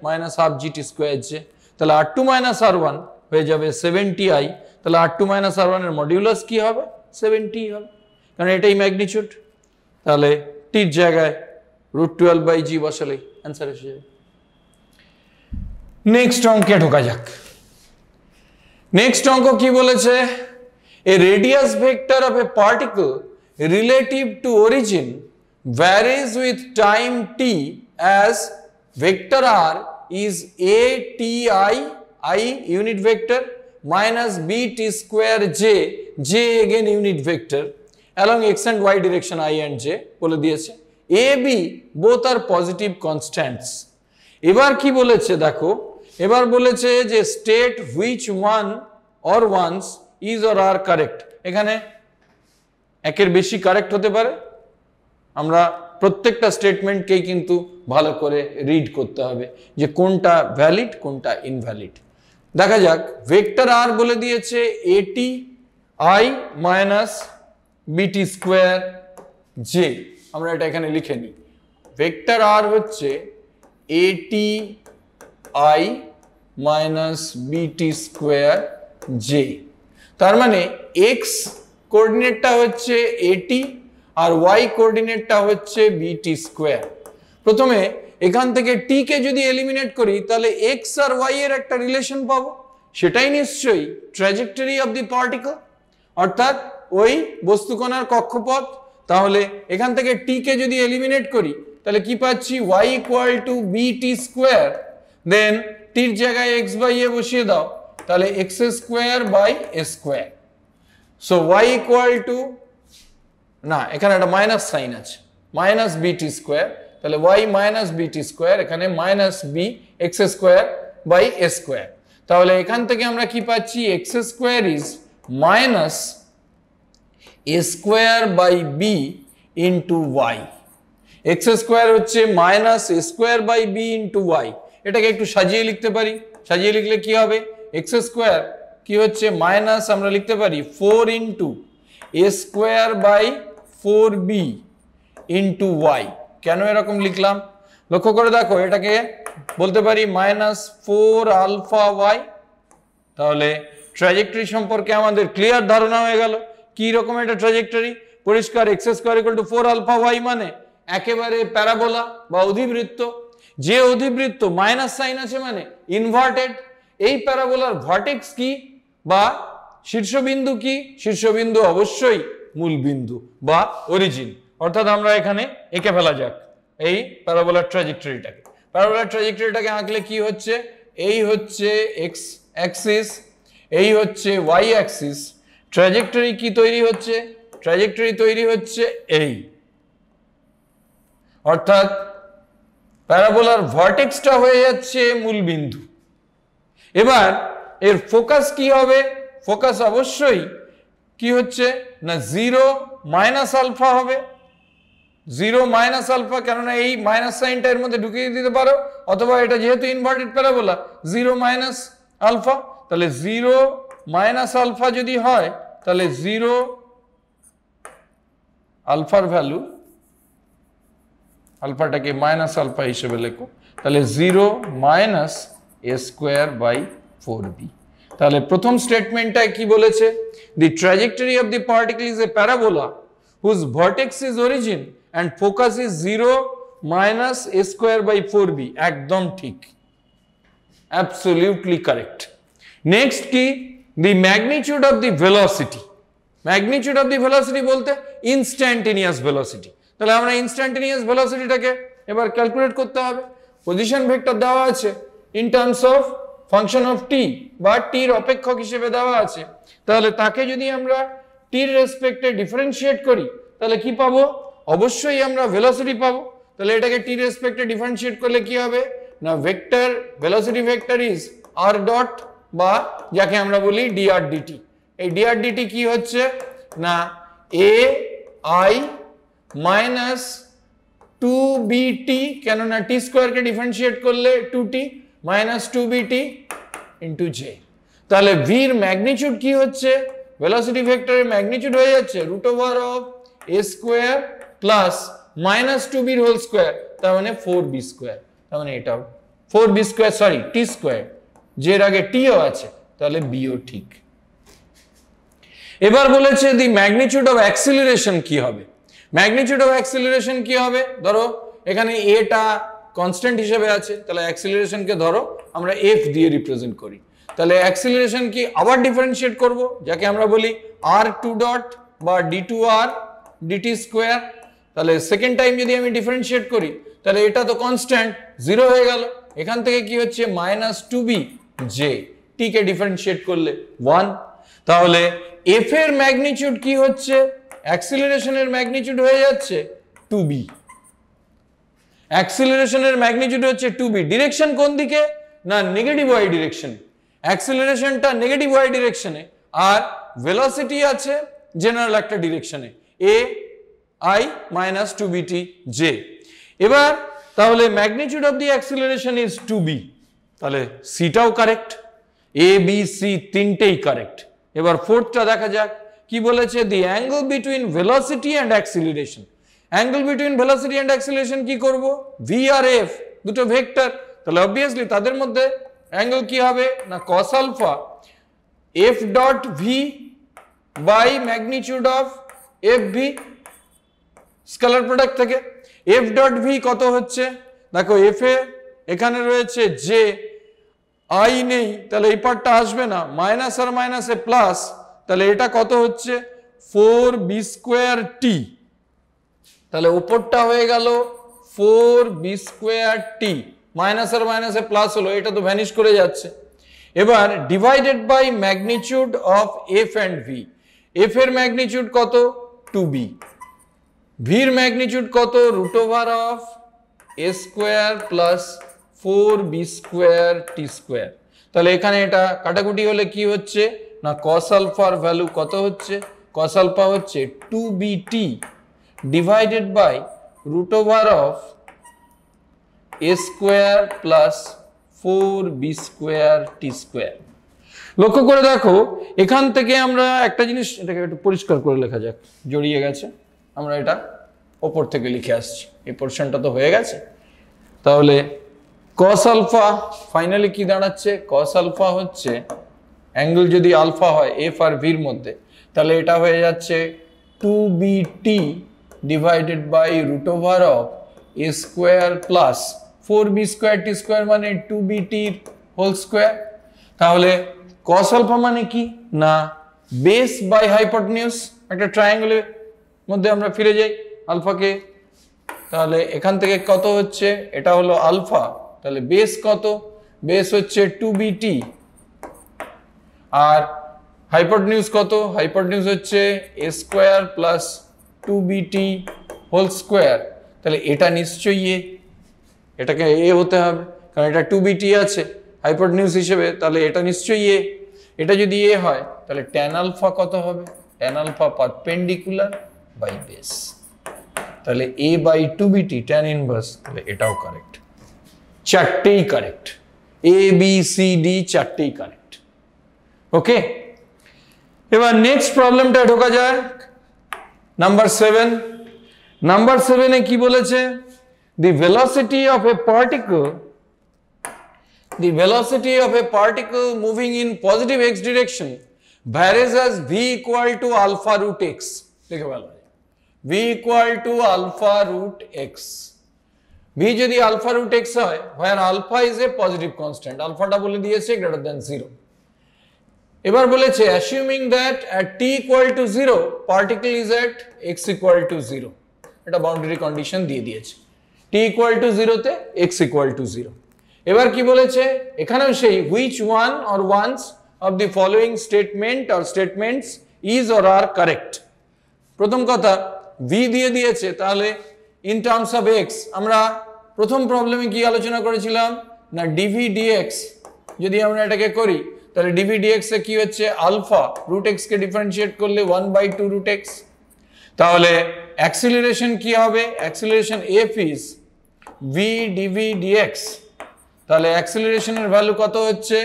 minus half g t square j, তাহলে r2 মাইনাস r1 হয়ে যাবে 7ti, তাহলে r2 মাইনাস r1 এর মডিউলাস কি হবে 7t হবে, কারণ এটাই ম্যাগনিটিউড। তাহলে টির জায়গায় রুট 12 বাই জি বসালেই অ্যান্সার এসে যাবে। নেক্সট অঙ্কে ঢোকা যাক। নেক্সট অঙ্ক কি বলেছে, a radius vector of a particle relative to origin varies with time t as vector r is a t i unit vector minus bt square j again unit vector along x and y direction I and j বলে দিয়েছে। a b both are positive constants। এবার কি বলেছে দেখো, এবার বলেছে যে state which one or ones is or are correct। এখানে একের বেশি কারেক্ট হতে পারে, আমরা প্রত্যেকটা স্টেটমেন্টকেই কিন্তু ভালো করে রিড করতে হবে যে কোনটা ভ্যালিড কোনটা ইনভ্যালিড। দেখা যাক, ভেক্টর আর বলে দিয়েছে এটি I minus B T square J, আমরা এটা এখানে লিখে নিই। ভেক্টর আর হচ্ছে এটি I minus B T square J, তার মানে এক্স কোঅর্ডিনেটটা হচ্ছে এটি আর ওয়াই কোঅর্ডিনেটটা হচ্ছে বিটি স্কোয়ার। প্রথমে এখান থেকে টি কে যদি এলিমিনেট করি তাহলে এক্স আর ওয়াই এর একটা রিলেশন পাবো, সেটাই নিশ্চয়ই ট্র্যাজেক্টরি অফ দি পার্টিকল, অর্থাৎ ওই বস্তুকণার কক্ষপথ। তাহলে এখান থেকে টি কে যদি এলিমিনেট করি তাহলে কি পাচ্ছি, Y equal to B T square, then টির জায়গায় এক্স বাই এ বসিয়ে দাও, তাহলে X square by A square. So Y equal to, না এখানে একটা মাইনাস সাইন আছে, মাইনাস বিটি স্কোয়ার, তাহলে y মাইনাস বিটি স্কোয়ার, এখানে minus B X square by A square. তাহলে এখান থেকে আমরা কি পাচ্ছি, X square is minus A square by B into Y. X square হচ্ছে minus A square by B into Y. এটাকে একটু সাজিয়ে লিখতে পারি, সাজিয়ে লিখলে কি হবে, এক্স স্কোয়ার কি হচ্ছে মাইনাস আমরা লিখতে পারি 4 into A square by 4b into Y. কেন এরকম লিখলাম লক্ষ্য করে দেখো, এটাকে বলতে পারি মাইনাস 4 আলফা ওয়াই। তাহলে ট্র্যাজেক্টরি সম্পর্কে আমাদের ক্লিয়ার ধারণা হয়ে গেল। কি রকম এটা ট্র্যাজেক্টরি, পরিষ্কার x square equal to 4 alpha y মানে একেবারে প্যারাবোলা বা অধিবৃত্ত। যে অধিবৃত্ত মাইনাস সাইন আছে মানে ইনভার্টেড। এই প্যারাবোলার ভার্টেক্স কি বা শীর্ষবিন্দু কি, শীর্ষবিন্দু অবশ্যই মূলবিন্দু বা অরিজিন। অর্থাৎ আমরা এখানে এঁকে ফেলা যাক এই প্যারাবোলার ট্র্যাজেক্টরিটাকে। প্যারাবোলার ট্র্যাজেক্টরিটাকে আঁকলে কি হচ্ছে, এই হচ্ছে এক্স অ্যাক্সিস, এই হচ্ছে ওয়াই অ্যাক্সিস। ট্র্যাজেক্টরি কি তৈরি হচ্ছে, ট্র্যাজেক্টরি তৈরি হচ্ছে এই, অর্থাৎ প্যারাবোলার ভার্টেক্সটা হয়ে যাচ্ছে মূলবিন্দু। এবার এর ফোকাস কি হবে, ফোকাস অবশ্যই কি হচ্ছে না 0 মাইনাস আলফা হবে, 0 মাইনাস আলফা, কেননা এই মাইনাস সাইনটা এর মধ্যে ঢুকিয়ে দিতে পারো, অথবা এটা যেহেতু ইনভার্টেড প্যারাবোলা 0 মাইনাস আলফা, তাহলে 0 মাইনাস আলফা যদি হয় তাহলে 0 আলফার ভ্যালু, আলফাটাকে মাইনাস আলফা হিসেবে লেখো, তাহলে 0 minus a square by 4b। তাহলে প্রথম স্টেটমেন্টটায় কি বলেছে? The trajectory of the particle is a parabola whose vertex is origin and focus is 0 minus a square by 4b। একদম ঠিক, absolutely correct। Next কি? The magnitude of the velocity। magnitude of the velocity বলতে instantaneous velocity। তাহলে আমরা instantaneous velocityটাকে এবার calculate করতে হবে। Position vector দেওয়া আছে in terms of function of t বা t এর অপেক্ষক হিসেবে দেওয়া আছে, তাহলে তাকে যদি আমরা t এর রেসপেক্টে ডিফারেন্সিয়েট করি তাহলে কি পাবো? অবশ্যই আমরা ভেলোসিটি পাবো। তাহলে এটাকে t এর রেসপেক্টে ডিফারেন্সিয়েট করলে কি হবে না, vector velocity vector is r dot, বা যাকে আমরা বলি dr dt। এই dr dt কি হচ্ছে না a I মাইনাস 2bt, কেননা t স্কোয়ারকে ডিফারেন্সিয়েট করলে 2t minus 2bt into j। তাহলে v এর ম্যাগনিটিউড কি হচ্ছে? ভেলোসিটি ভেক্টরের ম্যাগনিটিউড হয়ে যাচ্ছে root over of a square plus minus 2b এর হোল স্কোয়ার, তার মানে 4b স্কোয়ার। তার মানে এটাও 4b square, sorry t square, যে এর আগে t ও আছে, তাহলে b ও ঠিক। এবার বলেছে দি ম্যাগনিটিউড অফ অ্যাক্সিলারেশন কি হবে? ম্যাগনিটিউড অফ অ্যাক্সিলারেশন কি হবে? ধরো এখানে a টা কনস্ট্যান্ট হিসেবে আছে, তাহলে অ্যাক্সিলারেশনকে ধরো আমরা f দিয়ে রিপ্রেজেন্ট করি, তাহলে অ্যাক্সিলারেশন কি আবার ডিফারেন্সিয়েট করব, যাকে আমরা বলি r2 ডট বা d2r dt স্কয়ার। তাহলে সেকেন্ড টাইম যদি আমি ডিফারেন্সিয়েট করি তাহলে এটা তো কনস্ট্যান্ট 0 হয়ে গেল, এখান থেকে কি হচ্ছে মাইনাস 2b j, t কে ডিফারেন্সিয়েট করলে 1। তাহলে f এর ম্যাগনিটিউড কি হচ্ছে? অ্যাক্সিলারেশনের ম্যাগনিটিউড হয়ে যাচ্ছে 2b। অ্যাক্সিলারেশনের ম্যাগনিটিউড হচ্ছে 2b। ডিরেকশন কোন দিকে? না নেগেটিভ y ডিরেকশন। অ্যাক্সিলারেশনটা নেগেটিভ y ডিরেকশনে, আর ভেলোসিটি আছে জেনারেল একটা ডিরেকশনে a I মাইনাস 2bt j। এবার তাহলে magnitude of the acceleration is 2b, তাহলে সিটাও কারেক্ট, a b c তিনটেই কারেক্ট। এবার ফোর্থটা দেখা যাক কি বলেছে, the angle between velocity and acceleration. Angle between velocity and acceleration কি করব? v আর f দুটো ভেক্টর, তাহলে অবভিয়াসলি তাদের মধ্যে অ্যাঙ্গেল কি হবে না cos alpha f dot v by magnitude of f v, scalar product থেকে f ডট v কত হচ্ছে? দেখো f এ এখানে রয়েছে j, i নেই, তাহলে এই পার্টটা আসবে না, মাইনাস আর মাইনাসে প্লাস, তাহলে এটা কত হচ্ছে 4b স্কোয়ার t। তাহলে উপরটা হয়ে গেল 4b স্কোয়ার t, মাইনাস আর মাইনাসে প্লাস হলো, এটা তো ভ্যানিশ করে যাচ্ছে। এবার divided by magnitude of f and v। f এর ম্যাগনিটিউড কত? 2b। v এর ম্যাগনিটিউড কত? Root over of a square plus 4b square t square. তাহলে এখানে এটা কাটাকুটি হলে কি হচ্ছে না cos আলফার ভ্যালু কত হচ্ছে? cos আলফা হচ্ছে 2bt divided by root over of a square plus 4b square t square. লক্ষ্য করে দেখো এখান থেকে আমরা একটা জিনিস, এটাকে একটু পরিষ্কার করে লেখা যাক, জড়িয়ে গেছে, আমরা এটা ওপর থেকে লিখে আসছি, এই পোর্শনটা তো হয়ে গেছে। তাহলে cos আলফা ফাইনালি কি দাঁড়াচ্ছে? cos আলফা হচ্ছে অ্যাঙ্গেল যদি আলফা হয় f আর v এর মধ্যে, তাহলে এটা হয়ে যাচ্ছে 2bt divided by root over of a square plus 4b square t square, মানে 2bt হোল স্কোয়ার। তাহলে cos আলফা মানে কি না বেস বাই হাইপোটেনিউস, একটা ট্রায়াঙ্গেলের মধ্যে আমরা ফিরে যাই আলফাকে, তাহলে এখান থেকে কত হচ্ছে? এটা হলো আলফা, তাহলে বেস কত? বেস হচ্ছে 2bt, আর হাইপোটেনিউস কত? হাইপোটেনিউস হচ্ছে a square plus 2bt whole square. তাহলে এটা নিশ্চয়ই a, এটাকে a হতে হবে কারণ এটা 2bt আছে হাইপোটেনিউস হিসেবে, তাহলে এটা নিশ্চয়ই a। এটা যদি a হয় তাহলে tan আলফা কত হবে? tan alpha perpendicular by base. তাহলে a by 2bt tan inverse, তাহলে এটাও কারেক্ট। চারটেই correct, a b c d চারটেই কারেক্ট। ওকে, এবার নেক্সট প্রবলেমটা ঢোকা যায়। নাম্বার 7, নাম্বার 7-এ কি বলেছে? The velocity of a particle moving in positive x direction varies as v equal to alpha root x. লিখে বলা হয় v equal to alpha root x. v যদি alpha root x হয়, where alpha is a positive constant, আলফাটা বলে দিয়েছে greater than 0। এবার বলেছে assuming that at t equal to 0 particle is at x equal to 0, এটা বাউন্ডারি কন্ডিশন দিয়ে দিয়েছে। t equal to 0 তে x equal to 0। এবার কি বলেছে? এখানেও সেই which one or ones of the following statement or statements is or are correct। প্রথম কথা v দিয়ে দিয়েছে, তাহলে in terms of x আমরা প্রথম প্রবলেমে কি আলোচনা করেছিলাম না, dv dx যদি আমরা এটাকে করি তাহলে dv dx এ কি হচ্ছে, আলফা রুট x কে ডিফারেন্সিয়েট করলে 1/2 রুট x। তাহলে অ্যাক্সিলারেশন কি হবে? Acceleration f is v dv dx। তাহলে অ্যাক্সিলারেশনের ভ্যালু কত হচ্ছে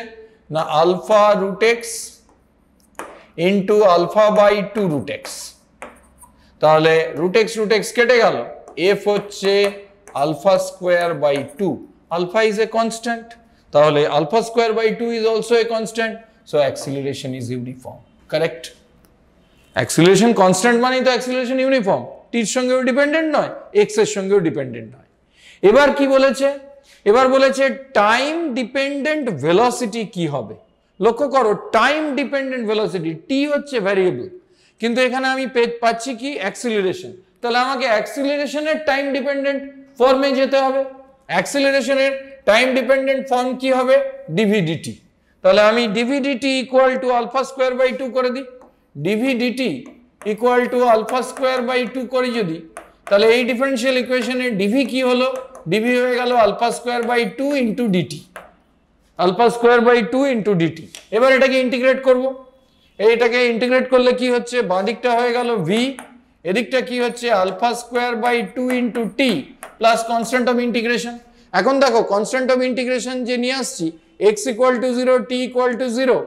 না, alpha root x into alpha by 2 root x। তাহলে রুট x কেটে গেল, f হচ্ছে alpha square by 2, alpha is a constant, তাহলে alpha square by 2 is also a constant, so acceleration is uniform. Correct, acceleration constant মানে তো acceleration uniform, টির সঙ্গেও dependent নয়, এক্স এর সঙ্গেও ডিপেন্ডেন্ট নয়। এবার কি বলেছে? এবার বলেছে টাইম ডিপেন্ডেন্ট ভেলোসিটি কি হবে। লক্ষ্য করো, টাইম ডিপেন্ডেন্ট ভেলোসিটি, টি হচ্ছে ভ্যারিয়েবল, কিন্তু এখানে আমি পাচ্ছি কি, অ্যাক্সিলারেশন। তাহলে আমাকে অ্যাক্সিলারেশনের টাইম ডিপেন্ডেন্ট ফর্মে যেতে হবে। অ্যাক্সিলারেশনের টাইম ডিপেন্ডেন্ট ফর্ম কি হবে, ডিভি ডিটি। তাহলে আমি d v d t equal to alpha square by 2 করে দিই, d v d t equal to alpha square by 2 করি যদি, তাহলে এই ডিফারেন্সিয়াল ইকুয়েশনের ডিভি কি হলো, ডিভি হয়ে গেল alpha square by 2 into d t, alpha square by 2 into d t. এবার এটাকে ইন্টিগ্রেট করব, এইটাকে ইন্টিগ্রেট করলে কি হচ্ছে, বাঁ দিকটা হয়ে গেল ভি, এদিকটা কি হচ্ছে alpha square by 2 into t plus constant of integration. এখন দেখো কনস্ট্যান্ট অফ ইন্টিগ্রেশন যে নিয়ে আসছি, x equal to 0 t equal to 0,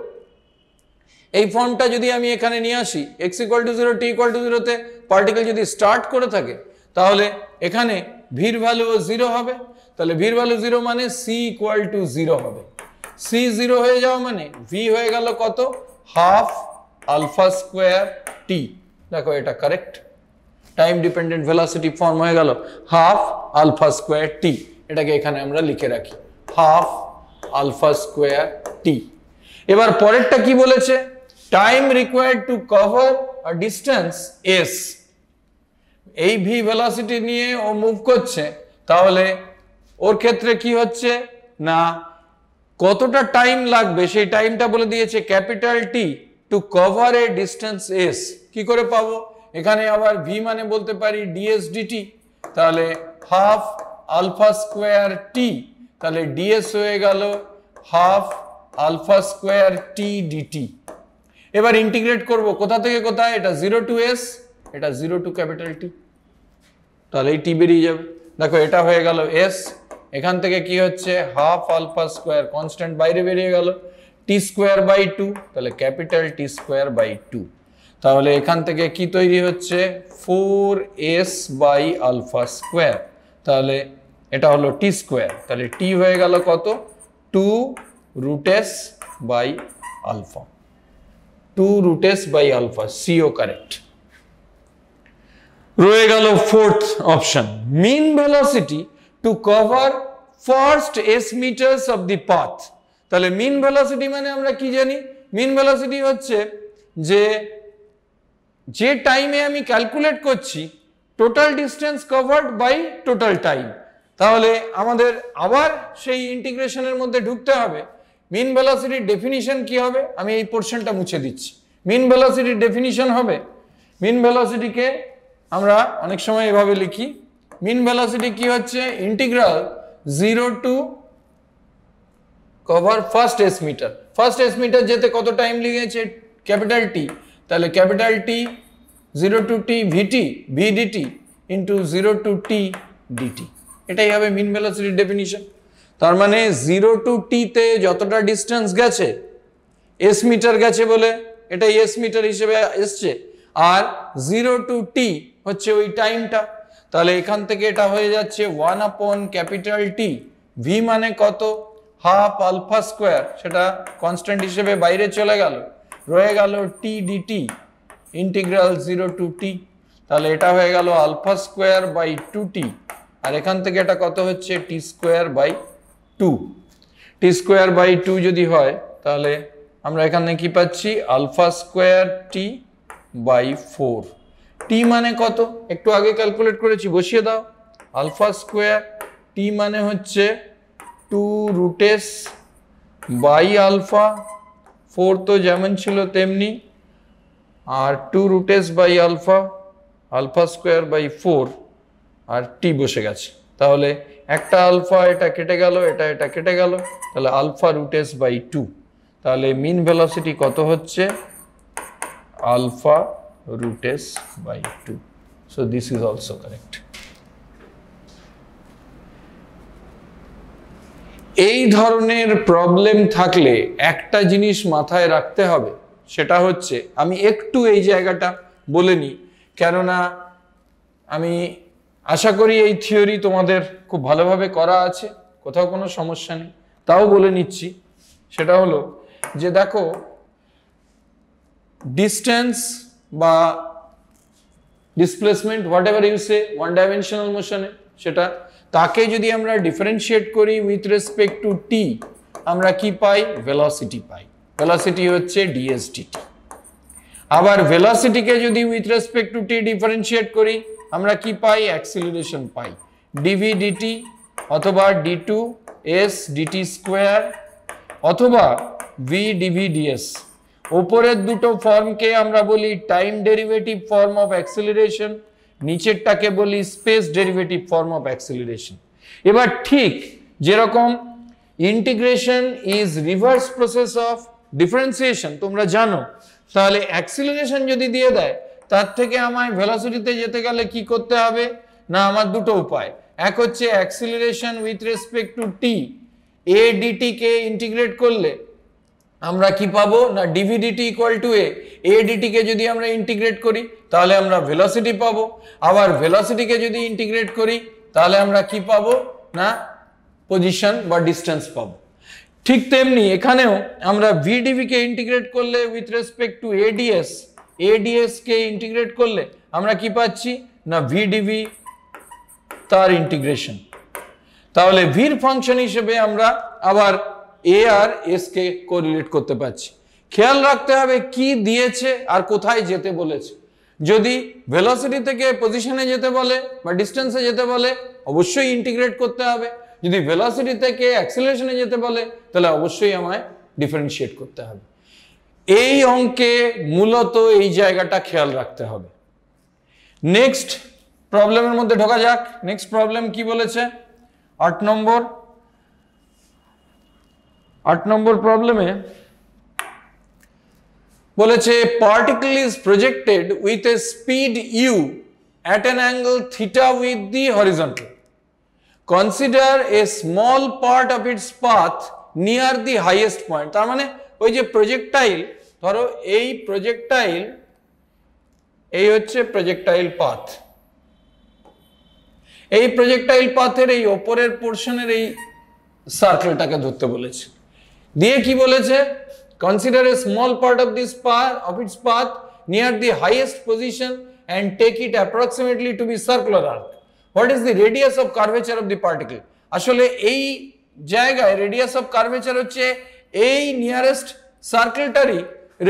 এই ফর্মটা যদি আমি এখানে নিয়ে আসি, x equal to 0 t equal to 0 তে পার্টিকেল যদি স্টার্ট করে থাকে, তাহলে এখানে ভির ভ্যালু 0 হবে। তাহলে ভির ভ্যালু 0 মানে c ইকুয়াল টু 0 হবে। c 0 হয়ে যাওয়া মানে v হয়ে গেল কত, হাফ আলফা স্কোয়ার টি। দেখো এটা correct, time dependent velocity form হয়ে গেল হাফ আলফা স্কোয়ার টি। এটাকে এখানে আমরা লিখে রাখি, হাফ আলফা স্কোয়ার টি। এবার পরেরটা কি বলেছে, time required to cover a distance s। এই ভি ভেলোসিটি নিয়ে ও মুভ করছে, তাহলে ওর ক্ষেত্রে কি হচ্ছে না, কতটা টাইম লাগবে সেই টাইমটা বলে দিয়েছে, capital T to cover a distance s। কি করে পাবো, এখানে আবার ভি মানে বলতে পারি ds dt, তাহলে হাফ আলফা স্কোয়ার টি, তাহলে ds হয়ে গেল হাফ আলফা স্কোয়ার টি ডিটি। এবার ইন্টিগ্রেট করব কোথা থেকে কোথায়, এটা 0 টু s, এটা 0 টু ক্যাপিটাল টি, তাহলে এই টি বেরিয়ে যাবে। দেখো এটা হয়ে গেল s, এখান থেকে কি হচ্ছে হাফ আলফা স্কোয়ার কনস্ট্যান্ট বাইরে বেরিয়ে গেল, টি স্কোয়ার বাই 2, তাহলে ক্যাপিটাল টি স্কোয়ার বাই 2। তাহলে এখান থেকে কি তৈরি হচ্ছে, 4s বাই আলফা স্কোয়ার, তাহলে এটা হলো টি স্কোয়ার, তাহলে টি হয়ে গেল কত, 2 root s by alpha, 2 root s by alpha, সিও কারেক্ট। রয়ে গেল fourth option, mean velocity to cover first s metres of the path. তাহলে মিন ভেলোসিটি মানে আমরা কি জানি, মিন ভেলোসিটি হচ্ছে যে টাইমে আমি ক্যালকুলেট করছি total distance covered by total time. তাহলে আমাদের আবার সেই ইন্টিগ্রেশনের মধ্যে ঢুকতে হবে। মিন ভেলোসিটির ডেফিনিশন কি হবে, আমি এই পোরশনটা মুছে দিচ্ছি। মিন ভেলোসিটির ডেফিনিশন হবে, মিন ভেলোসিটিকে আমরা অনেক সময় এভাবে লিখি, মিন ভেলোসিটি কি হচ্ছে, integral 0 to cover first s metre. First s metre যেতে কত টাইম লেগেছে, ক্যাপিটাল টি, তাহলে capital T 0 to T v t v d t into 0 to T d t, এটাই হবে মিন ভেলোসিটির ডেফিনিশন। তার মানে 0 টু টি তে যতটা ডিস্টেন্স গেছে এস মিটার গেছে বলে এটা এস মিটার হিসেবে এসছে, আর 0 টু টি হচ্ছে ওই টাইমটা। তাহলে এখান থেকে এটা হয়ে যাচ্ছে 1 আপন ক্যাপিটাল টি, ভি মানে কত, হাফ আলফা স্কোয়ার, সেটা কনস্ট্যান্ট হিসেবে বাইরে চলে গেল, রয়ে গেল টি ডিটি ইন্টিগ্রাল 0 টু টি। তাহলে এটা হয়ে গেল আলফা স্কোয়ার বাই 2t, আর এখান থেকে এটা কত হচ্ছে t square by 2। T square by 2 যদি হয় তাহলে আমরা এখানে কি পাচ্ছি, alpha square t by 4। T মানে কত একটু আগে ক্যালকুলেট করেছি, বসিয়ে দাও। আলফা স্কোয়ার টি মানে হচ্ছে 2 রুট এস বাই আলফা, 4 তো যেমন ছিল তেমনি, আর 2 root S by alpha, alpha square by 4, আর টি বসে গেছে। তাহলে একটা আলফা এটা কেটে গেল, এটা কেটে গেল, তাহলে আলফা রুট এস বাই 2। তাহলে মিন ভেলোসিটি কত হচ্ছে, alpha root S by 2। So this is also correct. এই ধরনের প্রবলেম থাকলে একটা জিনিস মাথায় রাখতে হবে, সেটা হচ্ছে, আমি একটু এই জায়গাটা বলে নিই, কেননা আমি আশা করি এই থিওরি তোমাদের খুব ভালোভাবে করা আছে, কোথাও কোনো সমস্যা নেই, তাও বলে নিচ্ছি। সেটা হলো যে দেখো, ডিস্টেন্স বা displacement, whatever you say, one dimensional মোশনে, সেটা তাকে যদি আমরা ডিফারেন্সিয়েট করি উইথ রেসপেক্ট টু টি, আমরা কি পাই, ভেলোসিটি পাই। ভেলোসিটি হচ্ছে ডিএস ডিটি। আবার ভেলোসিটিকে যদি with respect to t differentiate করি আমরা কি পাই, অ্যাক্সিলারেশন পাই, ডিভি ডিটি অথবা d two s d t square অথবা ভি ডিভি ডিএস। ওপরের দুটো ফর্মকে আমরা বলি time derivative form of acceleration, নিচেরটাকে বলি space derivative form of acceleration. এবার ঠিক যেরকম integration is reverse process of differentiation তোমরা জানো, তাহলে অ্যাক্সিলারেশন যদি দিয়ে দেয় তার থেকে আমায় ভেলোসিটিতে যেতে গেলে কি করতে হবে না, আমার দুটো উপায়। এক হচ্ছে acceleration with respect to t, a d t কে ইন্টিগ্রেট করলে আমরা কি পাবো না, d v d t equal to a d t কে যদি আমরা ইন্টিগ্রেট করি তাহলে আমরা ভেলোসিটি পাবো। আবার ভেলোসিটিকে যদি ইন্টিগ্রেট করি তাহলে আমরা কি পাবো না, পজিশন বা ডিস্টেন্স পাবো। ঠিক তেমনি এখানেও আমরা ভিডিভি কে ইন্টিগ্রেট করলে with respect two ads, ads K integrate করলে আমরা কি পাচ্ছি না, ভিডিভি তার ইন্টিগ্রেশন। তাহলে ভির ফাংশন হিসেবে আমরা আবার এ আর এস কে কোরিলেট করতে পারছি। খেয়াল রাখতে হবে কি দিয়েছে আর কোথায় যেতে বলেছে। যদি ভেলোসিটি থেকে পজিশনে যেতে বলে বা ডিস্টেন্সে যেতে বলে অবশ্যই ইন্টিগ্রেট করতে হবে, যদি ভেলোসিটি থেকে অ্যাক্সিলারেশনে যেতে বলে তাহলে অবশ্যই আমায় ডিফারেন্সিয়েট করতে হবে। এই অঙ্কে মূলত এই জায়গাটা খেয়াল রাখতে হবে। নেক্সট প্রবলেমের মধ্যে ঢোকা যাক। নেক্সট প্রবলেম কি বলেছে, 8 নম্বর প্রবলেমে বলেছে particle is projected with a speed u at an angle theta with the horizontal. Consider a small part of its path near the highest point. তার মানে ওই যে প্রজেক্টাইল, ধরো এই প্রজেক্টাইল, এই হচ্ছে প্রজেক্টাইল পাথ, এই প্রজেক্টাইল পাথের এই ওপরের পোর্শনের এই সার্কেলটাকে ধরতে বলেছে। দিয়ে কি বলেছে, consider a small part of this path of its path near the highest position and take it approximately to be circular arc. What is the radius of curvature of the particle? আসলে এই জায়গায় radius of curvature হচ্ছে এই nearest সার্কেলটারই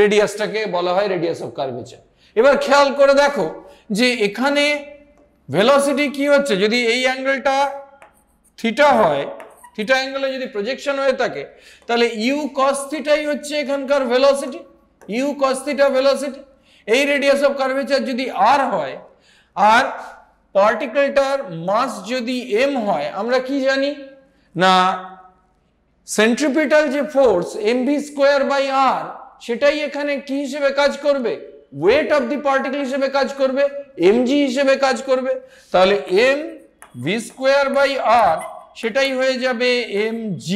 রেডিয়াসটাকে বলা হয় radius of curvature. এবার খেয়াল করে দেখো যে এখানে ভেলোসিটি কি হচ্ছে, যদি এই অ্যাঙ্গেলটা থিটা হয়, থিটা অ্যাঙ্গেলে যদি প্রজেকশন হয়ে থাকে তাহলে ইউ কস থিটাই হচ্ছে এখানকার velocity, u cos theta velocity. এই রেডিয়াস অফ কার্ভেচার যদি আর হয় আর পার্টিকেলটার মাস যদি এম হয়, আমরা কি জানি না সেন্ট্রিপিটাল যে ফোর্স mv স্কয়ার বাই আর, সেটাই এখানে কি হিসেবে কাজ করবে, ওয়েট অফ দি পার্টিকেল হিসেবে কাজ করবে। mg হিসেবে কাজ করবে, তাহলে m v square by r সেটাই হয়ে যাবে mg।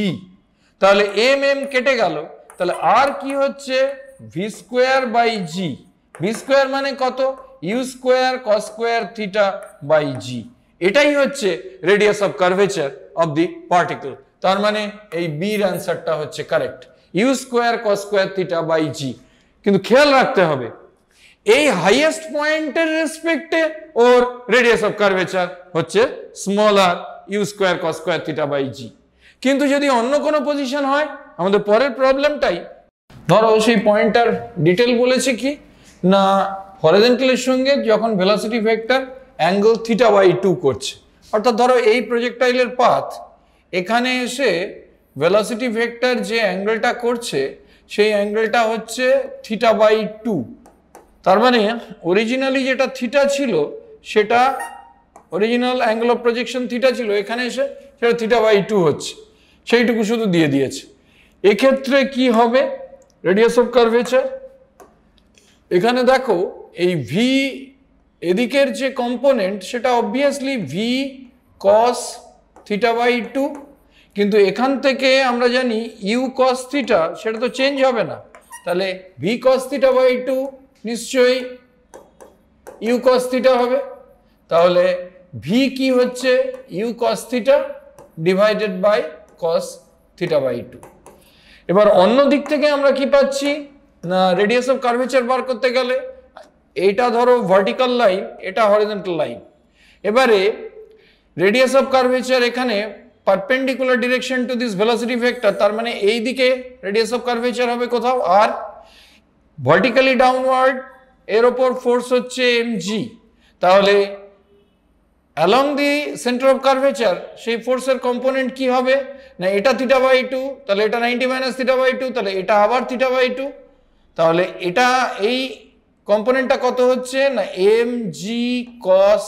তাহলে m কেটে গেল, তাহলে r কি হচ্ছে v square by g। v square মানে কত? u square cos square theta by g। এটাই হচ্ছে radius of curvature of the particle. তার মানে এই বি এর অ্যান্সারটা হচ্ছে correct, u square cos square theta by g। কিন্তু খেয়াল রাখতে হবে এই হাইয়েস্ট পয়েন্টের রেসপেক্টে ওর রেডিয়াস অফ কার্ভেচার হচ্ছে স্মল আর u square cos square theta by g. কিন্তু যদি অন্য কোনো পজিশন হয়, আমাদের পরের প্রবলেমটাই ধরো সেই পয়েন্টটার ডিটেল বলেছে কি না, হরিজন্টালের সঙ্গে যখন velocity vector angle theta by 2 করছে, অর্থাৎ ধরো এই প্রজেক্টাইলের পাথ এখানে এসে ভেলোসিটি ভেক্টর যে অ্যাঙ্গেলটা করছে সেই অ্যাঙ্গেলটা হচ্ছে থিটা বাই 2। তার মানে অরিজিনালি যেটা থিটা ছিল, সেটা original angle of projection theta ছিল, এখানে এসে সেটা থিটা বাই 2 হচ্ছে, সেইটুকু শুধু দিয়ে দিয়েছে। এক্ষেত্রে কি হবে রেডিয়াস অফ কার্ভেচার? এখানে দেখো এই ভি এদিকের যে কম্পোনেন্ট সেটা obviously v cos theta by 2, কিন্তু এখান থেকে আমরা জানি ইউ কস থিটা সেটা তো চেঞ্জ হবে না, তাহলে ভি কস থিটা বাই 2 নিশ্চয়ই ইউ কস থিটা হবে। তাহলে ভি কি হচ্ছে u cos theta divided by cos theta by 2। এবার অন্য দিক থেকে আমরা কি পাচ্ছি না, রেডিয়াস অফ কার্ভেচার বার করতে গেলে এইটা ধরো ভার্টিক্যাল লাইন, এটা হরিজন্টাল লাইন। এবারে রেডিয়াস অফ কার্ভেচার এখানে perpendicular direction to this velocity vector, তার মানে এই দিকে রেডিয়াস অফ কার্ভেচার হবে কোথাও আর, ভার্টিক্যালি ডাউনওয়ার্ড এর ওপর ফোর্স হচ্ছে mg। তাহলে along the centre of curvature সেই ফোর্সের কম্পোনেন্ট কি হবে না, এটা থিটা বাই 2, তাহলে এটা 90 মাইনাস থিটা বাই 2, তাহলে এটা আবার থিটা বাই 2, তাহলে এটা এই কম্পোনেন্টটা কত হচ্ছে না mg cos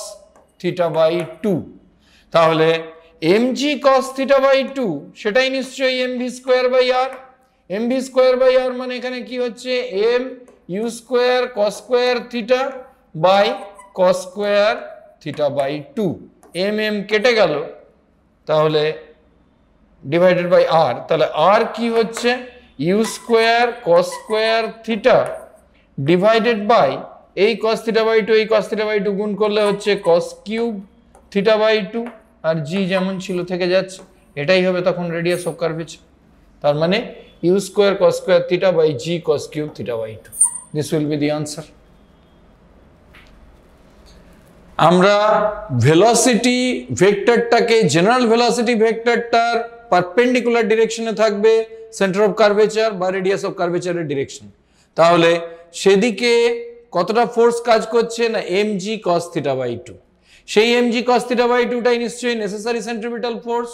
থিটা বাই 2। তাহলে mg cos থিটা বাই 2 সেটাই নিশ্চয়ই mv square by r। mv square by r মানে এখানে কি হচ্ছে m u square cos square theta by cos square theta by 2। m কেটে গেল, তাহলে ডিভাইডেড বাই r, তাহলে r কি হচ্ছে u square cos square theta divided by এই cos থিটা বাই 2 এই cos থিটা বাই 2 গুণ করলে হচ্ছে cos কিউব থিটা বাই 2, আর g যেমন ছিল থেকে যাচ্ছে, এটাই হবে তখন রেডিয়াস অফ কার্ভেচার। তার মানে u square cos square theta by g cos cube theta by 2, this will be the answer. আমরা ভেলোসিটি ভেক্টরটাকে, জেনারেল ভেলোসিটি ভেক্টরটার পারপেন্ডিকুলার ডিরেকশনে থাকবে সেন্টার অফ কার্ভেচার বা রেডিয়াস অফ কার্ভেচারের ডিরেকশন, তাহলে সেদিকে কতটা ফোর্স কাজ করছে না mg cos থিটা বাই 2। সেই mg cos থিটা বাই 2 টাই নিশ্চয়ই নেসেসারি সেন্ট্রিপিটাল ফোর্স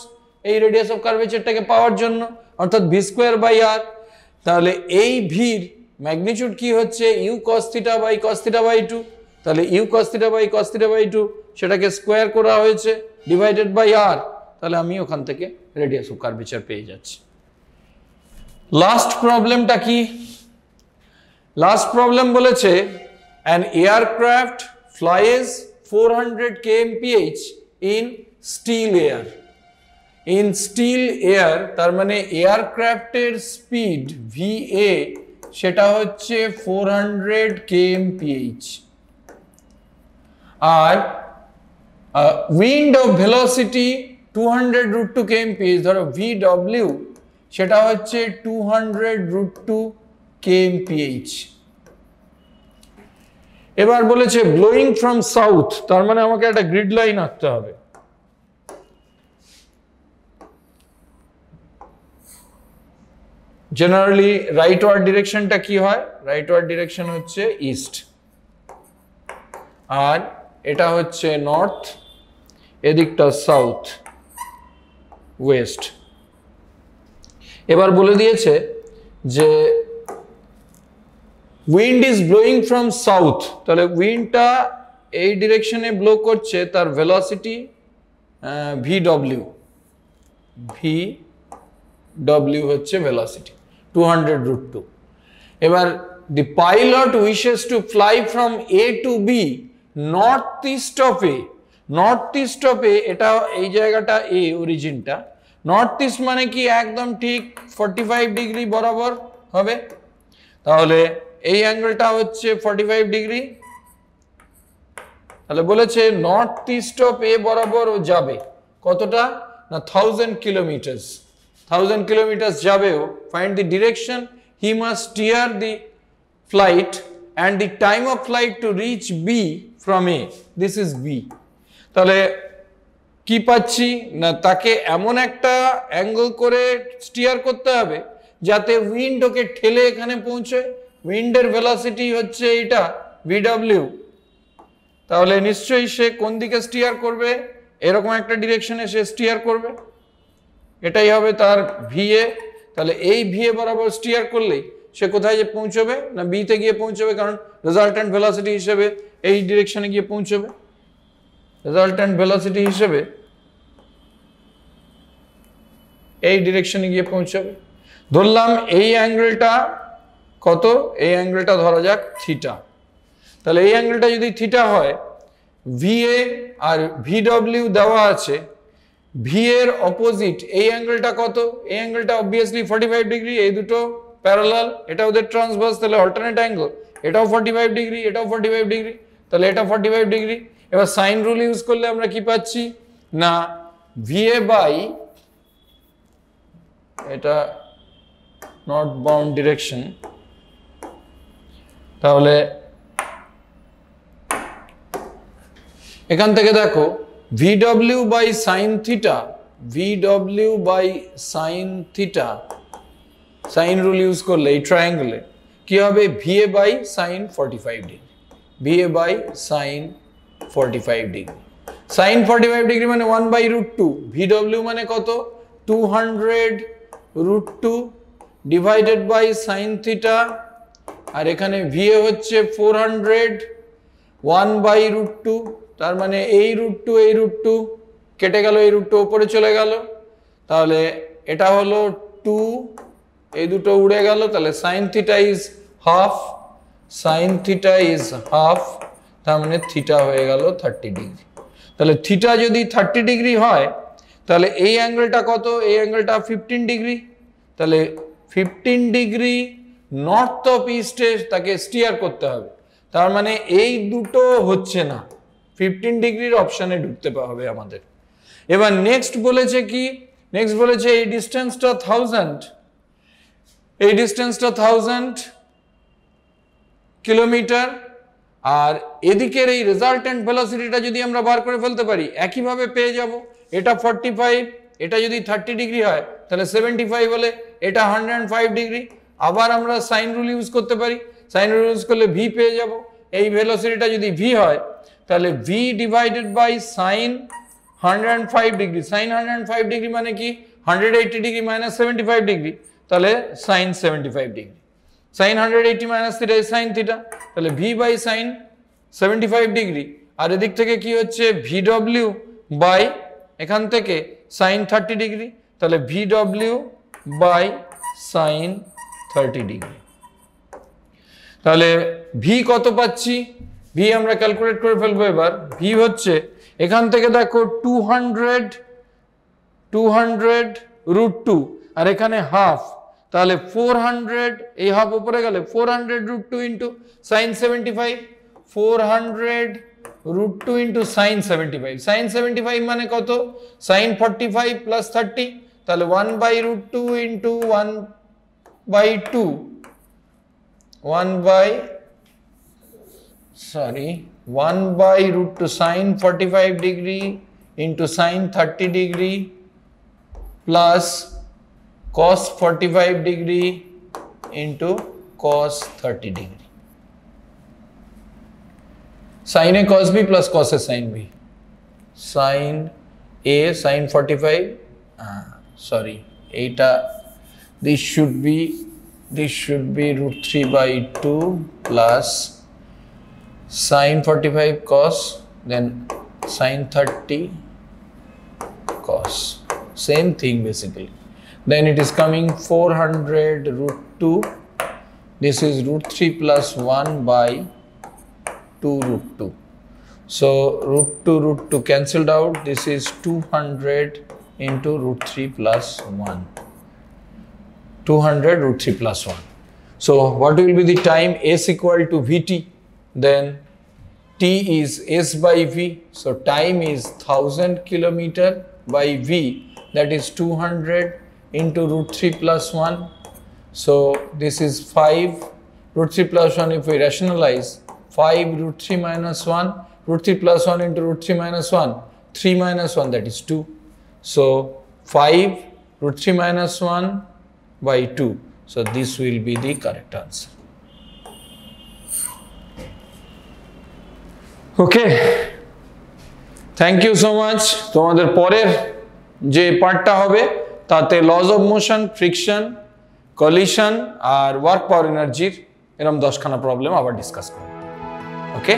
এই রেডিয়াস অফ কার্ভেচারটাকে পাওয়ার জন্য, অর্থাৎ v স্কয়ার বাই r। তাহলে এই ভির ম্যাগনিটিউড কি হচ্ছে u cos theta by cos theta by 2, তাহলে u cos theta by cos theta by 2 সেটাকে স্কয়ার করা হয়েছে ডিভাইডেড বাই r, তাহলে আমি ওখান থেকে রেডিয়াস অফ কার্ভেচার পেয়ে যাচ্ছি। লাস্ট প্রবলেমটা কি? লাস্ট প্রবলেম বলেছে an aircraft flies 400 kmph in still air। in still air তার মানে এয়ারক্রাফটের স্পিড va সেটা হচ্ছে 400 kmph, আর উইন্ড অফ ভেলোসিটি 200√2 kmph, ধরো vw সেটা হচ্ছে 200√2 kmph। এবার বলেছে ব্লোয়িং ফ্রম সাউথ, তার মানে আমাকে একটা গ্রিড লাইন আঁকতে হবে। জেনারেলি রাইটওয়ার্ড ডিরেকশনটা কি হয়, রাইটওয়ার্ড ডিরেকশন হচ্ছে ইস্ট, আর এটা হচ্ছে নর্থ, এদিকটা সাউথ ওয়েস্ট। এবার বলে দিয়েছে যে wind is blowing from south, তাহলে উইন্ডটা এই ডিরেকশনে ব্লো করছে, তার ভেলোসিটি vw, vw হচ্ছে ভেলোসিটি 200√2। এবার the pilot wishes to fly from A to B north east of a, north east of a, এটা এই জায়গাটা এ অরিজিনটা, নর্থ ইস্ট মানে কি একদম ঠিক 45 ডিগ্রি বরাবর হবে, তাহলে এই অ্যাঙ্গেলটা হচ্ছে 45 ডিগ্রি, তাহলে বলেছে নর্থ ইস্ট অফ এ বরাবর ও যাবে কতটা না 1000 কিলোমিটার, 1000 কিলোমিটার যাবেও, find the direction he must steer the flight and the time of flight to reach B from A, this is B। তাহলে কি পাচ্ছি না তাকে এমন একটা অ্যাঙ্গেল করে স্টিয়ার করতে হবে যাতে উইন্ড ওকে ঠেলে এখানে পৌঁছে, উইন্ডের ভেলোসিটি হচ্ছে এটা VW, তাহলে নিশ্চয়ই সে কোন দিকে স্টিয়ার করবে, এরকম একটা ডিরেকশনে সে স্টিয়ার করবে, এটাই হবে তার VA। তাহলে এই VA বরাবর স্টিয়ার করলেই সে কোথায় যে পৌঁছবে না বি তে গিয়ে পৌঁছবে, কারণ রেজাল্ট্যান্ট ভেলোসিটি হিসেবে এই ডিরেকশনে গিয়ে পৌঁছবে, রেজাল্ট্যান্ট ভেলোসিটি হিসেবে এই ডিরেকশনে গিয়ে পৌঁছবে। ধরলাম এই অ্যাঙ্গেলটা কত, এই অ্যাঙ্গেলটা ধরা যাক থিটা, তাহলে এই অ্যাঙ্গেলটা যদি থিটা হয়, VA আর VW দেওয়া আছে, ভি এর অপোজিট এই অ্যাঙ্গেলটা কত, এই অ্যাঙ্গেলটা অবভিয়াসলি 45 ডিগ্রি, এই দুটো প্যারালাল, এটা ওদের ট্রান্সভার্স, তাহলে অল্টারনেট অ্যাঙ্গেল, এটাও 45 ডিগ্রি, এটাও 45 ডিগ্রি, তাহলে এটা 45 ডিগ্রি। এবার সাইন রুল ইউজ করলে আমরা কি পাচ্ছি না VA বাই, এটা নর্থ বাউন্ড ডিরেকশন, তাহলে এখান থেকে দেখো VW by sine theta, VW by sine theta, sine rule use করলে এই ট্রায়াঙ্গেলে কি হবে VA by sine 45 degree, VA by sine 45 degree, sine 45 degree মানে 1/√2, VW মানে কত 200√2 ডিভাইডেড বাই সাইন থিটা, আর এখানে VA হচ্ছে 400, 1/√2, তার মানে এই √2 এই √2 কেটে গেল, এই √2 উপরে চলে গেল, তাহলে এটা হলো 2, এই দুটো উড়ে গেল, তাহলে sine theta is half, sine theta is half, তার মানে থিটা হয়ে গেল 30 ডিগ্রি। তাহলে থিটা যদি 30 ডিগ্রি হয় তাহলে এই অ্যাঙ্গেলটা কত, এই অ্যাঙ্গেলটা 15 ডিগ্রি, তাহলে 15 ডিগ্রি নর্থ অফ ইস্টে তাকে স্টিয়ার করতে হবে, তার মানে এই দুটো হচ্ছে না, 15 ডিগ্রির অপশানে ঢুকতে হবে আমাদের। এবার নেক্সট বলেছে কি, নেক্সট বলেছে এই ডিস্টেন্সটা 1000, এই ডিস্টেন্সটা 1000 কিলোমিটার, আর এদিকের এই রেজাল্ট্যান্ট ভেলোসিটিটা যদি আমরা বার করে ফেলতে পারি একইভাবে পেয়ে যাব, এটা 45, এটা যদি 30 ডিগ্রি হয় তাহলে 75 হলে এটা 105 ডিগ্রি, আবার আমরা সাইন রুল ইউজ করতে পারি, সাইন রুল ইউজ করলে ভি পেয়ে যাব, এই ভেলোসিটিটা যদি ভি হয় তাহলে v divided by sine 105 degree, sine 105 degree মানে কি 180 ডিগ্রি মাইনাস 75 ডিগ্রি, তাহলে sine 75 degree, sine 180 minus theta is sine theta, তাহলে ভি বাই সাইন 75 ডিগ্রি, আর এদিক থেকে কি হচ্ছে VW বাই এখান থেকে সাইন 30 ডিগ্রি, তাহলে VW বাই সাইন 30 ডিগ্রি। তাহলে ভি কত পাচ্ছি, ভি আমরা ক্যালকুলেট করে ফেলবো এবার, ভি হচ্ছে এখান থেকে দেখো 200√2 আর এখানে হাফ, তাহলে 400, এই হাফ উপরে গেলে 400√2 into sine 75, 400√2 into sine 75, sine 75 মানে কত সাইন 45 প্লাস 30, তাহলে 1/√2 into 1/2, 1/√2 sine 45 degree into sine 30 degree plus cos 45 degree into cos 30 degree, sin A cos B plus cos A sin B, sin A sin 45, sorry এইটা this should be √3/2 plus sin 45 cos, then sin 30 cos, same thing basically, then it is coming 400√2, this is √3 plus 1/2√2, So root 2 cancelled out. This is 200 into root 3 plus 1. 200 root 3 plus 1. So what will be the time? S equal to Vt. Then T is S by V. So time is 1000 kilometer by V. That is 200 into root 3 plus 1. So this is 5 root 3 plus 1. If we rationalize, 5 root 3 minus 1. Root 3 plus 1 into root 3 minus 1. 3 minus 1, that is 2. So 5 root 3 minus 1 by 2. So this will be the correct answer. Okay. Thank you so much. তোমাদের পরের যে পার্টটা হবে তাতে laws of motion, friction, collision আর work power এনার্জির এরকম 10খানা problem আবার ডিসকাস করব। ওকে।